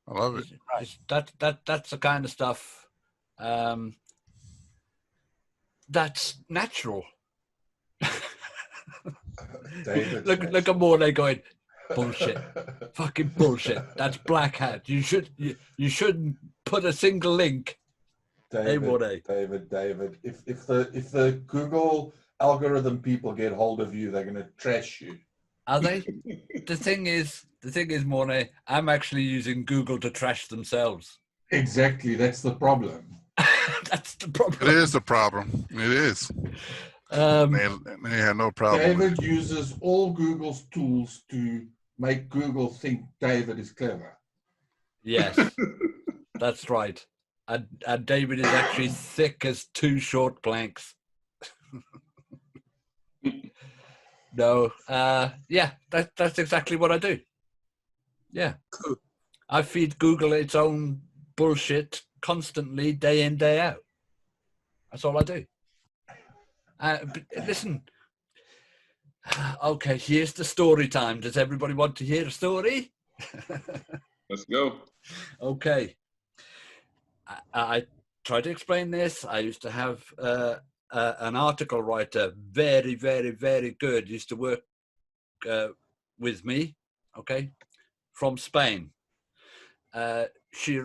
I love it. That's the kind of stuff that's natural. David, look at Morley going, bullshit, fucking bullshit. That's black hat. You shouldn't put a single link. Hey, Morley. David. If the Google algorithm people get hold of you, they're going to trash you. Are they? The thing is, Morley, I'm actually using Google to trash themselves. Exactly. That's the problem. That's the problem. It is the problem. It is. They had no problem. David uses all Google's tools to make Google think David is clever. Yes, that's right. And David is actually thick as two short planks. No, yeah, that's exactly what I do. Yeah. I feed Google its own bullshit constantly, day in, day out. That's all I do. But listen, okay, here's the story time. Does everybody want to hear a story? Let's go. Okay. I try to explain this. I used to have an article writer, very, very, very good, used to work with me, okay, from Spain. She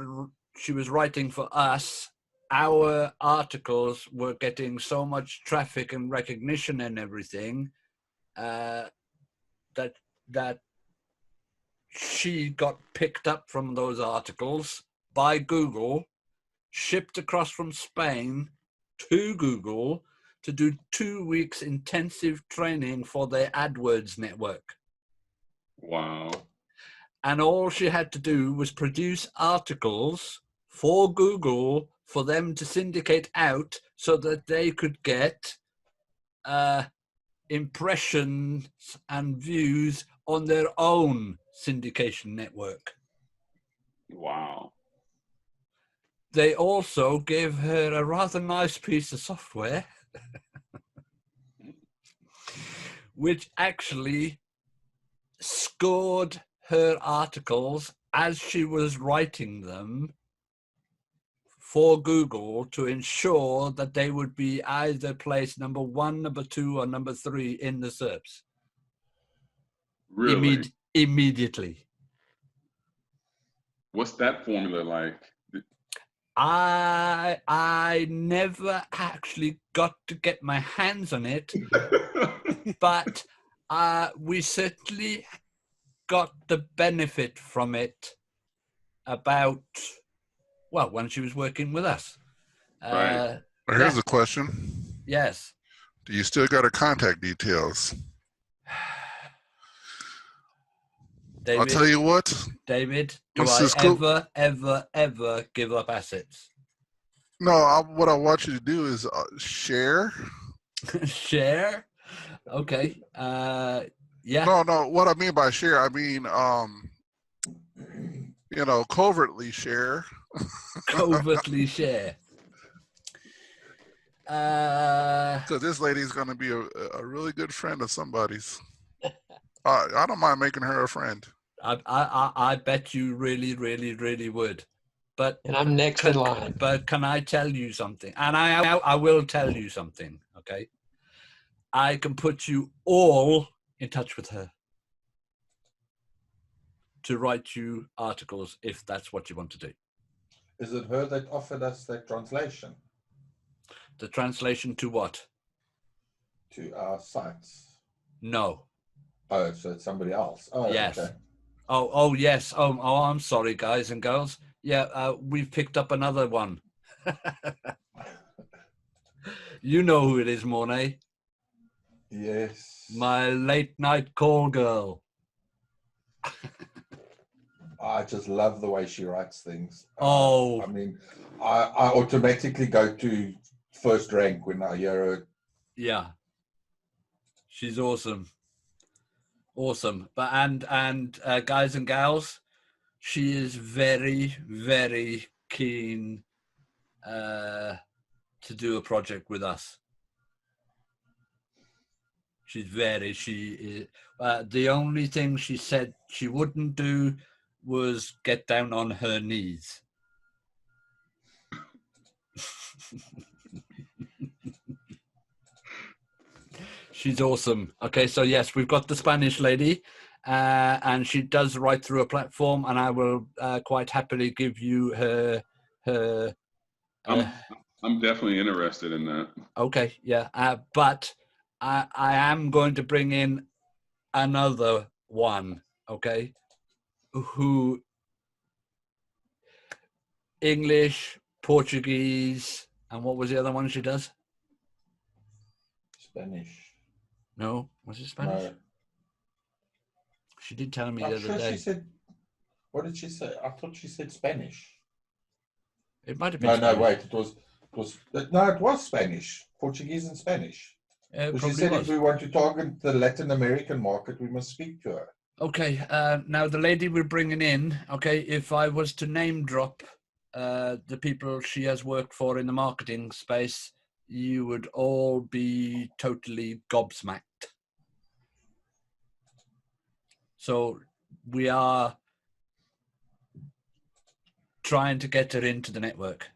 was writing for us. Our articles were getting so much traffic and recognition and everything that she got picked up from those articles by Google, shipped across from Spain to Google to do 2 weeks intensive training for their AdWords network. Wow. And all she had to do was produce articles for Google for them to syndicate out so that they could get impressions and views on their own syndication network. Wow. They also gave her a rather nice piece of software which actually scored her articles as she was writing them for Google to ensure that they would be either placed number 1, number 2, or number 3 in the SERPs. Really? Immediately. What's that formula like? I never actually got to get my hands on it, but we certainly got the benefit from it about, well, when she was working with us. Right. Well, here's a question. Yes. Do you still got her contact details? David, I'll tell you what. David, do Once I this co- ever give up assets? No, what I want you to do is share. Share? Okay. Yeah. No. What I mean by share, I mean, covertly share. Covertly share. Because this lady's going to be a really good friend of somebody's. I don't mind making her a friend. I bet you really would. But And I'm next in line. But can I tell you something? And I will tell you something, okay? I can put you all in touch with her to write you articles if that's what you want to do. Is it her that offered us that translation? The translation to what? To our sites. No. Oh, so it's somebody else. Oh, yes. Okay. Oh, yes. Oh, I'm sorry, guys and girls. Yeah, we've picked up another one. You know who it is, Mornay. Yes. My late night call girl. I just love the way she writes things. Oh. I mean, I automatically go to first rank when I hear her. Yeah. She's awesome. Awesome. But and guys and gals, she is very keen to do a project with us. She's the only thing she said she wouldn't do was get down on her knees. She's awesome. Okay, so yes, we've got the Spanish lady, and she does write through a platform, and I will quite happily give you her. I'm definitely interested in that. Okay, yeah, but I am going to bring in another one. Okay, who English, Portuguese, and what was the other one she does? Spanish. No, was it Spanish? No. She did tell me I'm the other sure day. she said, what did she say? I thought she said Spanish. It might have been No, Spanish. no, wait. It was Spanish. Portuguese and Spanish. She said if we want to target the Latin American market, we must speak to her. Okay, now the lady we're bringing in, okay, if I was to name drop the people she has worked for in the marketing space, you would all be totally gobsmacked. So we are trying to get her into the network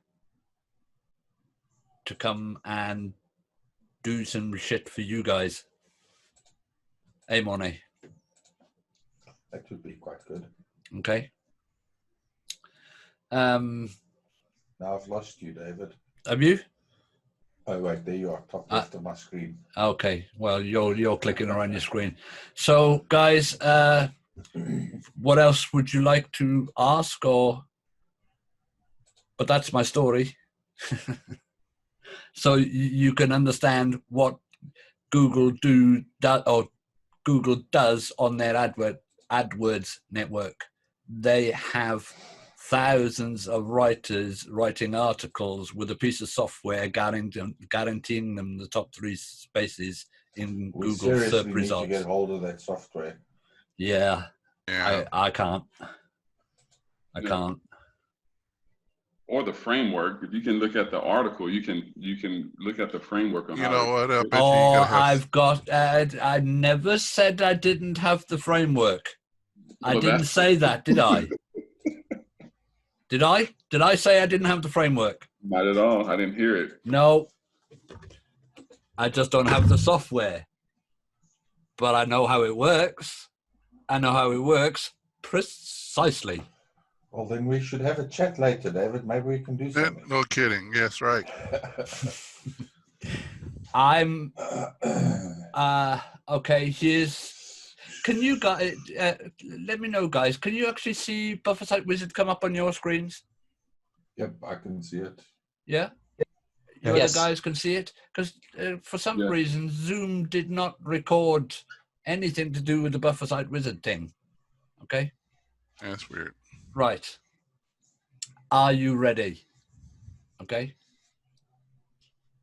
to come and do some shit for you guys. Hey, Monet. That would be quite good. Okay. Now I've lost you, David. Have you? Oh wait, there you are, top left of my screen. Okay, well you're clicking around your screen. So guys, what else would you like to ask or? But that's my story. So you can understand what Google does on their AdWords network. They have thousands of writers writing articles with a piece of software guaranteeing them the top 3 spaces in We Google seriously search need results. to get hold of that software. Yeah. I can't. I Yeah. can't. Or the framework. If you can look at the article, you can look at the framework on You how know to- what? I bet you Oh, gotta have. I've got. I never said I didn't have the framework. I Well, didn't that's- say that, did I? Did I? Did I say I didn't have the framework? Not at all. I didn't hear it. No. I just don't have the software. But I know how it works. I know how it works precisely. Well, then we should have a chat later, David. Maybe we can do something. No kidding. Yes, right. I'm okay. Can you guys let me know, guys? Can you actually see Buffer Site Wizard come up on your screens? Yep, I can see it. Yeah. You Yes. other guys can see it because for some Yeah. reason Zoom did not record anything to do with the Buffer Site Wizard thing. Okay. That's weird. Right. Are you ready? Okay.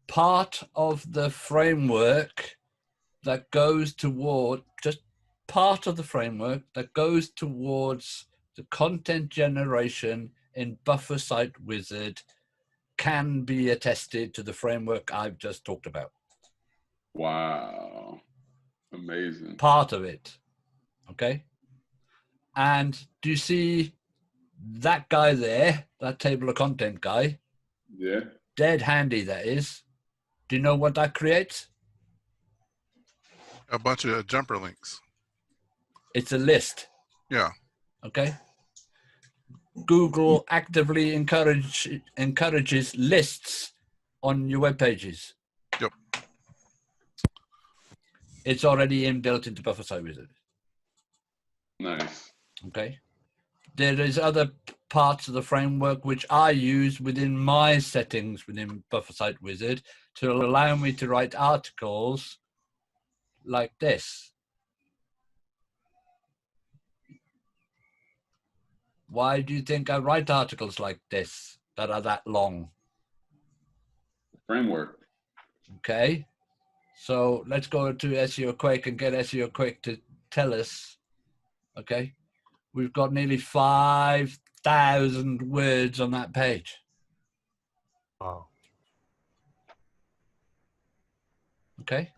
Part of the framework that goes toward the content generation in Buffer Site Wizard can be attested to the framework I've just talked about. Wow. Amazing. Part of it. Okay. And do you see that guy there, that table of content guy? Yeah. Dead handy, that is. Do you know what that creates? A bunch of jumper links. It's a list. Yeah. Okay. Google actively encourages lists on your web pages. Yep. It's already inbuilt into Buffer Site Wizard. Nice. Okay. There is other parts of the framework which I use within my settings within Buffer Site Wizard to allow me to write articles like this. Why do you think I write articles like this that are that long? Framework. Okay. So let's go to SEO Quake and get SEO Quake to tell us. Okay. We've got nearly 5,000 words on that page. Wow. Okay.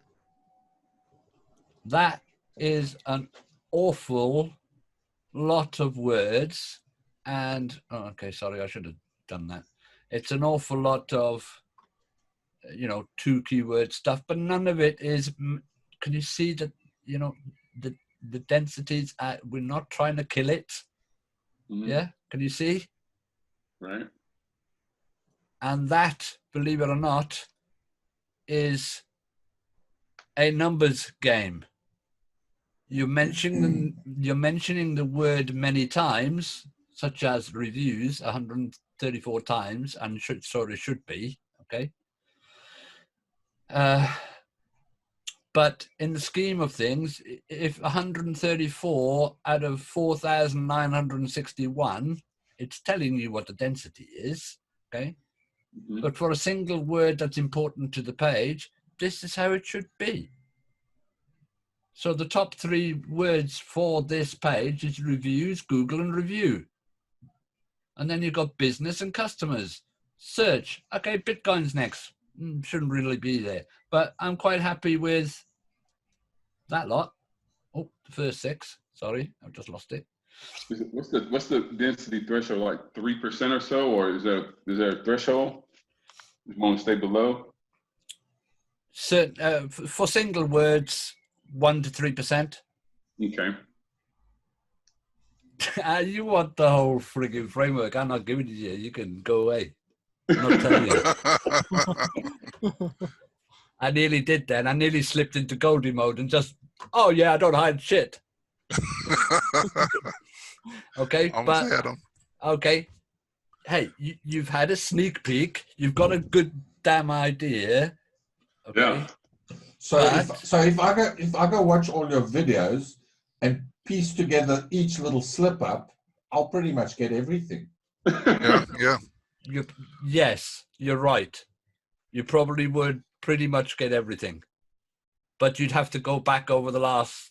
That is an awful lot of words. And, oh, okay, sorry, I should have done that. It's an awful lot of, you know, 2 keyword stuff, but none of it is, can you see that, you know, the densities, we're not trying to kill it. Mm-hmm. Yeah, can you see? Right. And that, believe it or not, is a numbers game. You're mentioning the word many times, such as reviews, 134 times, and should be, okay? But in the scheme of things, if 134 out of 4,961, it's telling you what the density is, okay? Mm-hmm. But for a single word that's important to the page, this is how it should be. So the top 3 words for this page is reviews, Google, and review. And then you've got business and customers. Search. Okay, Bitcoin's next. Shouldn't really be there. But I'm quite happy with that lot. Oh, the first 6. Sorry, I've just lost it. What's the density threshold, like 3% or so, or is there a threshold? You want to stay below? For single words, 1 to 3%. Okay. You want the whole frigging framework? I'm not giving it to you. You can go away. I'm not telling you. I nearly did that. I nearly slipped into Goldie mode and just, oh yeah, I don't hide shit. Okay, almost had them. Okay. Hey, you've had a sneak peek. You've got a good damn idea. Okay. Yeah. So if I go watch all your videos and piece together each little slip up, I'll pretty much get everything. Yeah. Yes, you're right. You probably would pretty much get everything, but you'd have to go back over the last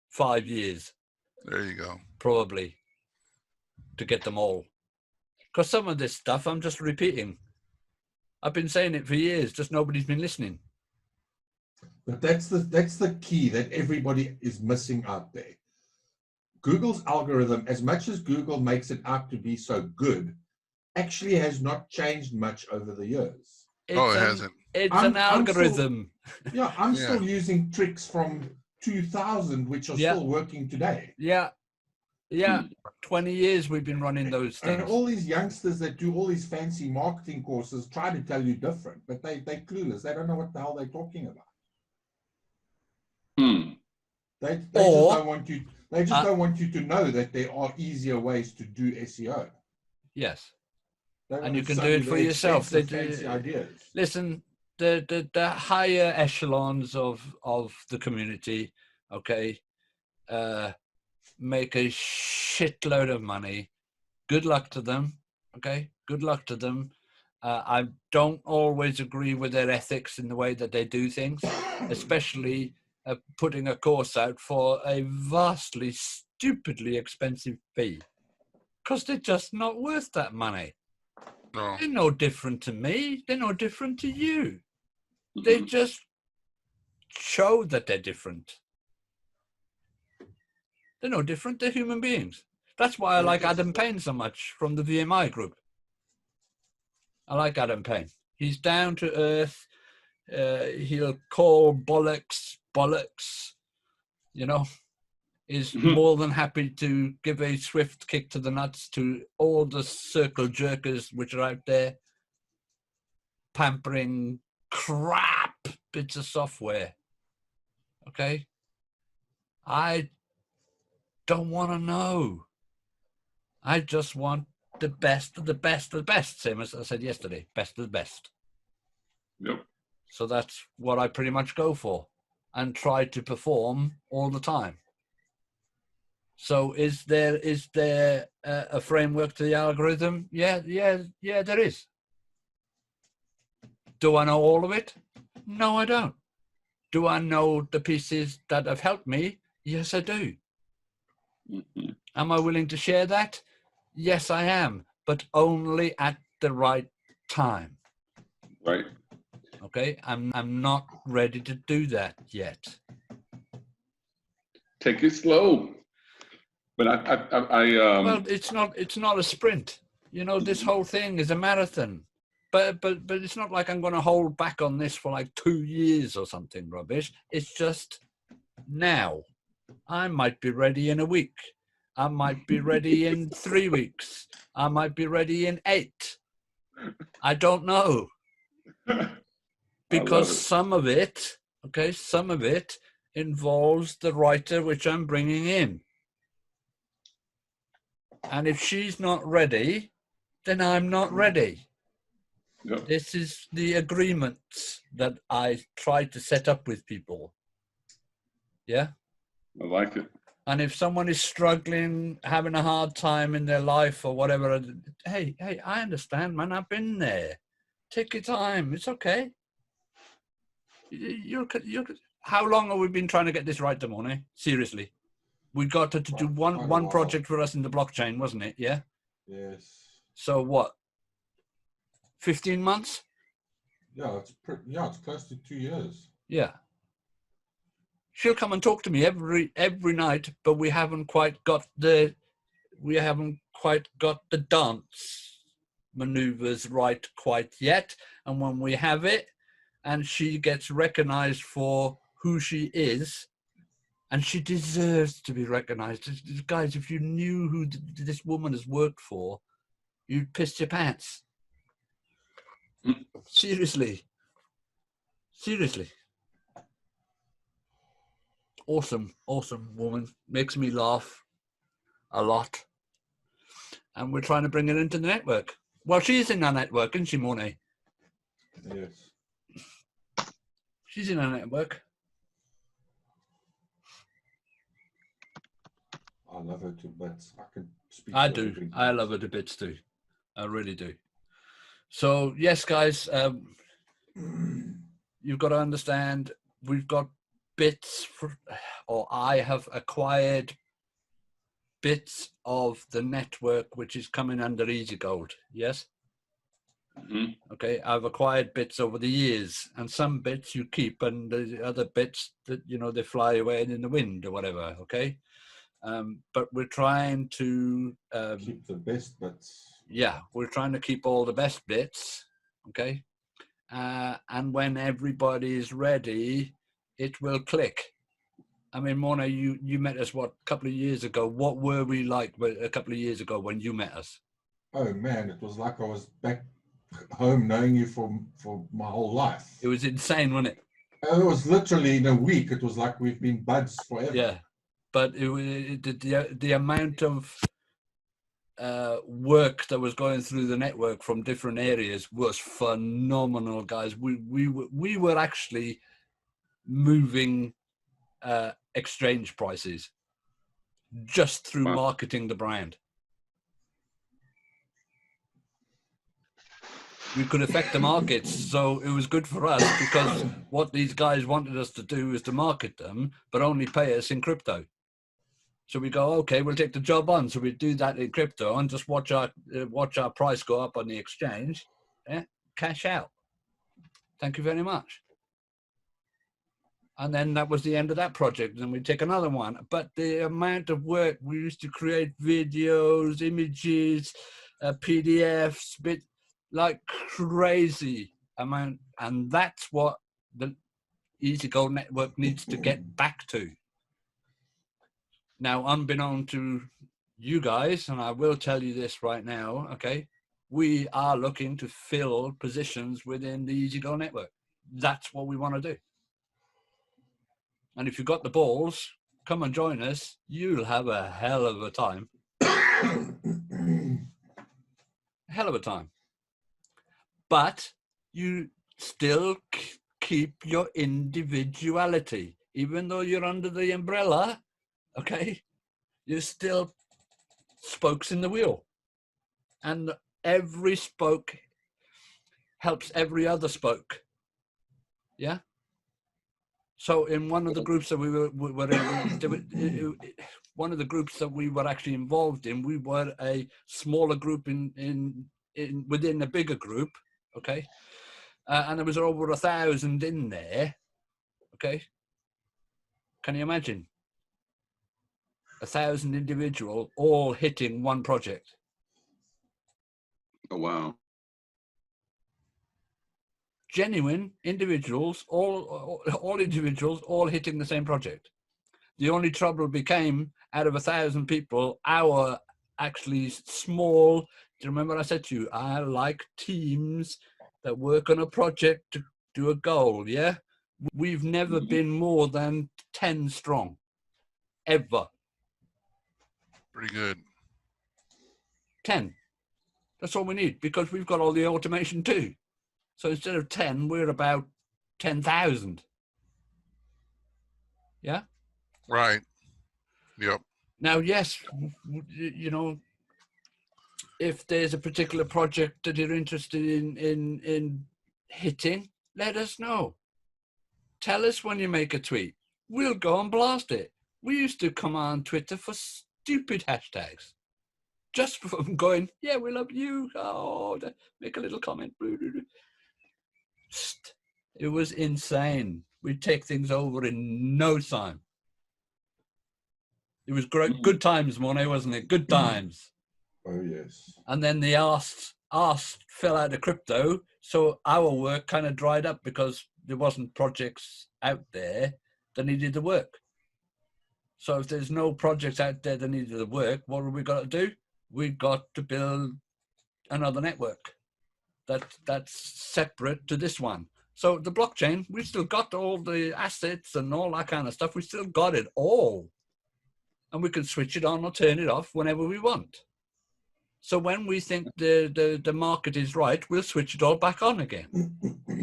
5 years. There you go. Probably to get them all. Because some of this stuff I'm just repeating. I've been saying it for years, just nobody's been listening. But that's the key that everybody is missing out there. Google's algorithm, as much as Google makes it out to be so good, actually has not changed much over the years. It hasn't. It's an algorithm. I'm still using tricks from 2000, which are still working today. Yeah. 20 years we've been running those things. And all these youngsters that do all these fancy marketing courses try to tell you different, but they're clueless. They don't know what the hell they're talking about. They just don't want you. They just don't want you to know that there are easier ways to do SEO. Yes, and you can do it for yourself. They do. Fancy ideas. Listen, the higher echelons of the community, okay, make a shitload of money. Good luck to them. Okay, good luck to them. I don't always agree with their ethics in the way that they do things, especially putting a course out for a vastly, stupidly expensive fee, because they're just not worth that money. No. They're no different to me. They're no different to you. They just show that they're different. They're no different. They're human beings. That's why I like Adam Payne so much from the VMI group. I like Adam Payne. He's down to earth. He'll call bollocks. You know, is more than happy to give a swift kick to the nuts to all the circle jerkers which are out there pampering crap bits of software. Okay? I don't want to know. I just want the best of the best of the best, same as I said yesterday, best of the best. Yep. So that's what I pretty much go for and try to perform all the time. So is there a framework to the algorithm? Yeah, there is. Do I know all of it? No, I don't. Do I know the pieces that have helped me? Yes, I do. Mm-hmm. Am I willing to share that? Yes, I am, but only at the right time. Right. Okay, I'm not ready to do that yet. Take it slow. But I well, it's not a sprint. You know, this whole thing is a marathon. But it's not like I'm going to hold back on this for like 2 years or something rubbish. It's just now. I might be ready in a week. I might be ready in 3 weeks. I might be ready in 8. I don't know. Because some of it involves the writer which I'm bringing in. And if she's not ready, then I'm not ready. Yep. This is the agreements that I try to set up with people. Yeah? I like it. And if someone is struggling, having a hard time in their life or whatever, hey, I understand, man. I've been there. Take your time. It's okay. You're, how long have we been trying to get this right, Damone? Seriously. We got to do one project for us in the blockchain, wasn't it? Yeah? Yes. So what? 15 months? Yeah, it's close to 2 years. Yeah. She'll come and talk to me every night, but we haven't quite got the dance maneuvers right quite yet. And when we have it, and she gets recognized for who she is, and she deserves to be recognized. Guys, if you knew who this woman has worked for, you'd piss your pants. Seriously. Awesome woman. Makes me laugh a lot. And we're trying to bring her into the network. Well, she's in our network, isn't she, Mornay? Yes. She's in our network. I love her to bits. I can speak. I do. I love her to bits too. I really do. So yes, guys, you've got to understand. We've got bits or I have acquired bits of the network which is coming under EasyGold. Yes. Mm-hmm. Okay, I've acquired bits over the years, and some bits you keep, and the other bits that they fly away in the wind or whatever. Okay. But we're trying to keep the best bits. Yeah, we're trying to keep all the best bits, okay? And when everybody is ready, it will click. I mean, Mona, you met us, a couple of years ago. What were we like a couple of years ago when you met us? Oh, man, it was like I was back home knowing you for my whole life. It was insane, wasn't it? It was literally in a week. It was like we've been buds forever. Yeah. But the amount of work that was going through the network from different areas was phenomenal, guys. We were actually moving exchange prices just through marketing the brand. We could affect the markets, so it was good for us because what these guys wanted us to do is to market them, but only pay us in crypto. So we go, okay, we'll take the job on. So we do that in crypto and just watch our price go up on the exchange. Yeah, cash out. Thank you very much. And then that was the end of that project. And we take another one. But the amount of work we used to create videos, images, PDFs, like crazy amount. And that's what the EasyGold network needs to get back to. Now, unbeknown to you guys, and I will tell you this right now, okay, we are looking to fill positions within the EasyGold network. That's what we want to do. And if you've got the balls, come and join us. You'll have a hell of a time. Hell of a time. But you still keep your individuality. Even though you're under the umbrella, okay, you're still spokes in the wheel. And every spoke helps every other spoke. Yeah? So in one of the groups that we were in, one of the groups that we were actually involved in, we were a smaller group within a bigger group, okay? And there was over 1,000 in there, okay? Can you imagine? 1,000 individuals all hitting one project. Oh, wow. Genuine individuals, all individuals, all hitting the same project. The only trouble became, out of 1,000 people, our actually small, do you remember I said to you, I like teams that work on a project to do a goal, yeah? We've never been more than 10 strong, ever. Pretty good. 10. That's all we need, because we've got all the automation too. So instead of 10, we're about 10,000. Yeah? Right. Yep. Now, yes, you know, if there's a particular project that you're interested in hitting, let us know. Tell us when you make a tweet. We'll go and blast it. We used to come on Twitter for stupid hashtags. Just from going, yeah, we love you. Oh, make a little comment. It was insane. We'd take things over in no time. It was great, good times, Monet, wasn't it? Good times. Oh, yes. And then the arse fell out of crypto, so our work kind of dried up because there wasn't projects out there that needed the work. So if there's no projects out there that needed the work, what have we got to do? We've got to build another network that's separate to this one. So the blockchain, we've still got all the assets and all that kind of stuff. We still got it all. And we can switch it on or turn it off whenever we want. So when we think the market is right, we'll switch it all back on again.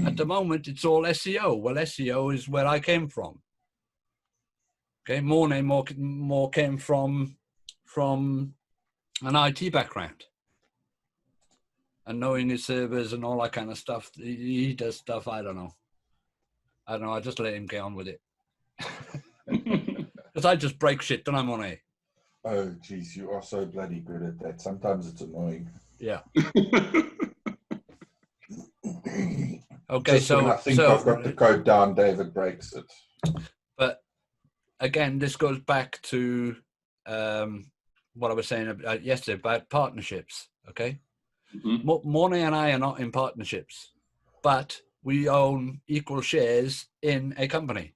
At the moment, it's all SEO. Well, SEO is where I came from. Okay, Mornay more came from an IT background. And knowing his servers and all that kind of stuff, he does stuff, I don't know. I just let him get on with it. Because I just break shit, don't I, Monet? Oh, geez, you are so bloody good at that. Sometimes it's annoying. Yeah. Okay, Just when I think I've got the code down, David breaks it. But again, this goes back to what I was saying yesterday about partnerships, okay? Mornay and I are not in partnerships, but we own equal shares in a company,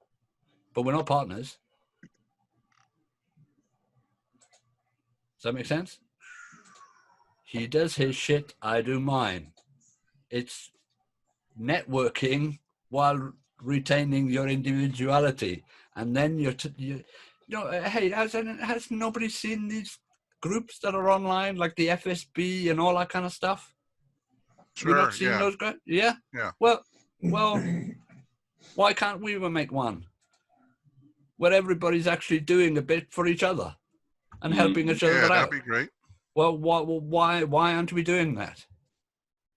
but we're not partners. Does that make sense? He does his shit, I do mine. It's networking while retaining your individuality. And then you know, hey, has nobody seen these groups that are online, like the FSB and all that kind of stuff? Sure, Have you not seen those guys? Yeah? Yeah. Well, why can't we make one where everybody's actually doing a bit for each other and helping each other out? That'd be great. Well, why aren't we doing that?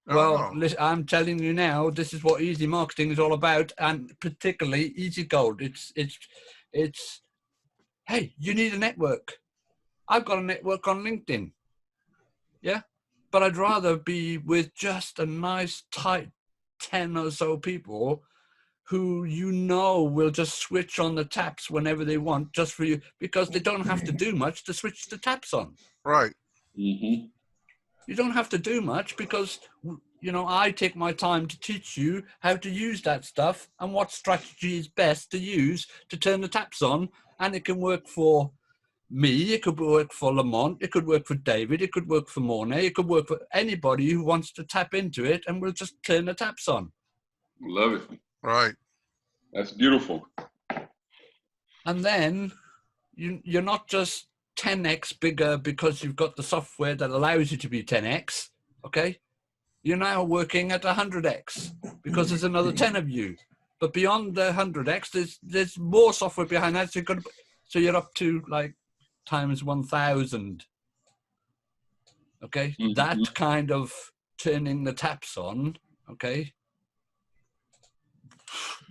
Listen, I'm telling you now, this is what easy marketing is all about, and particularly EasyGold. It's hey, you need a network. I've got a network on LinkedIn. Yeah. But I'd rather be with just a nice, tight 10 or so people who will just switch on the taps whenever they want, just for you, because they don't have to do much to switch the taps on. Right. Mm-hmm. You don't have to do much because, I take my time to teach you how to use that stuff and what strategy is best to use to turn the taps on. And it can work for me, it could work for Lamont, it could work for David, it could work for Mornay, it could work for anybody who wants to tap into it, and we'll just turn the taps on. Love it. Right. That's beautiful. And then you're not just 10x bigger because you've got the software that allows you to be 10x, okay? You're now working at 100x because there's another 10 of you. But beyond the 100x, there's more software behind that. So you're up to like times 1,000. Okay, Mm-hmm. that kind of turning the taps on, okay,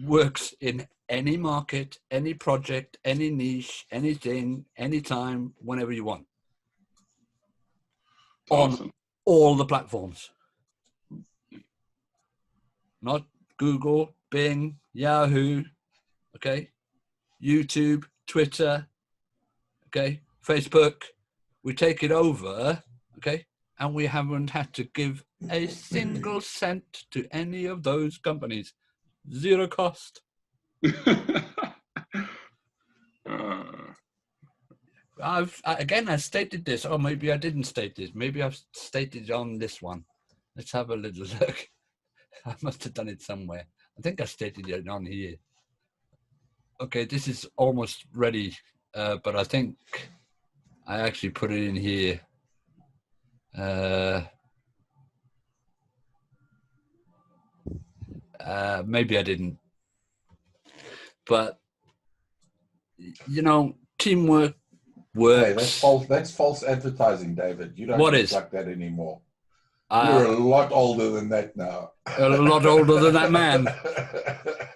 works in any market, any project, any niche, anything, anytime, whenever you want. Awesome. On all the platforms. Not Google, Bing, Yahoo, okay, YouTube, Twitter, okay, Facebook. We take it over, okay, and we haven't had to give a single cent to any of those companies. Zero cost. I stated this, or maybe I didn't state this. Maybe I've stated it on this one. Let's have a little look. I must have done it somewhere. I think I stated it on here. Okay, this is almost ready, but I think I actually put it in here. Maybe I didn't. But, teamwork works. Hey, that's false advertising, David. You don't What look is? like that anymore. You're a lot older than that now. A lot older than that man.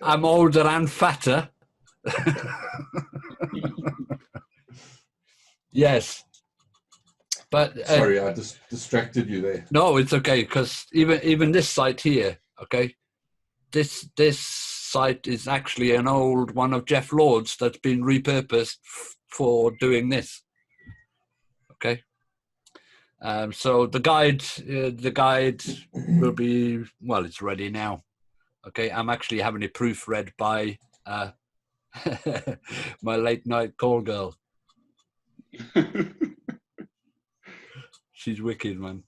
I'm older and fatter. Yes. But sorry, I just distracted you there. No, it's okay, because even this site here, okay, this site is actually an old one of Jeff Lord's that's been repurposed for doing this. Okay. So the guide will be, well, it's ready now. Okay, I'm actually having it proofread by my late night call girl. She's wicked, man.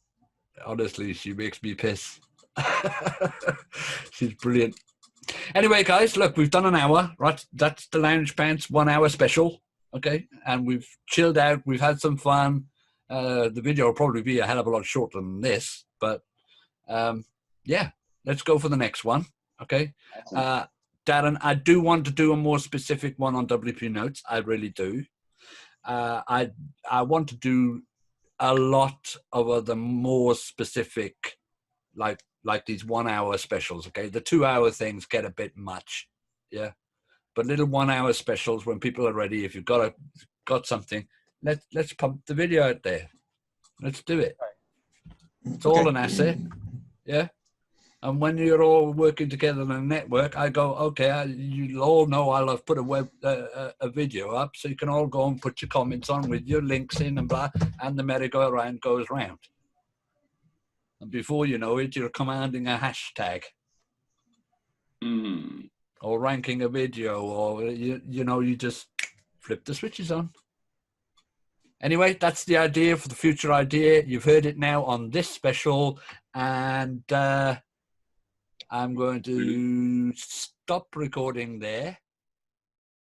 Honestly, she makes me piss. She's brilliant. Anyway, guys, look, we've done an hour, right? That's the Lounge Pants 1 hour special. Okay, and we've chilled out. We've had some fun. The video will probably be a hell of a lot shorter than this, but yeah, let's go for the next one. Okay. Darren, I do want to do a more specific one on WP Notes. I really do. I want to do a lot of other more specific, like these 1 hour specials. Okay. The 2 hour things get a bit much. Yeah. But little 1 hour specials when people are ready, if you've got something, let's pump the video out there. Let's do it. It's all an asset. Yeah. And when you're all working together in a network, I go, okay, you all know I'll have put a video up, so you can all go and put your comments on with your links in and blah, and the merry-go-round goes round. And before you know it, you're commanding a hashtag. Or ranking a video, or, you just flip the switches on. Anyway, that's the idea for the future idea. You've heard it now on this special, and I'm going to stop recording there.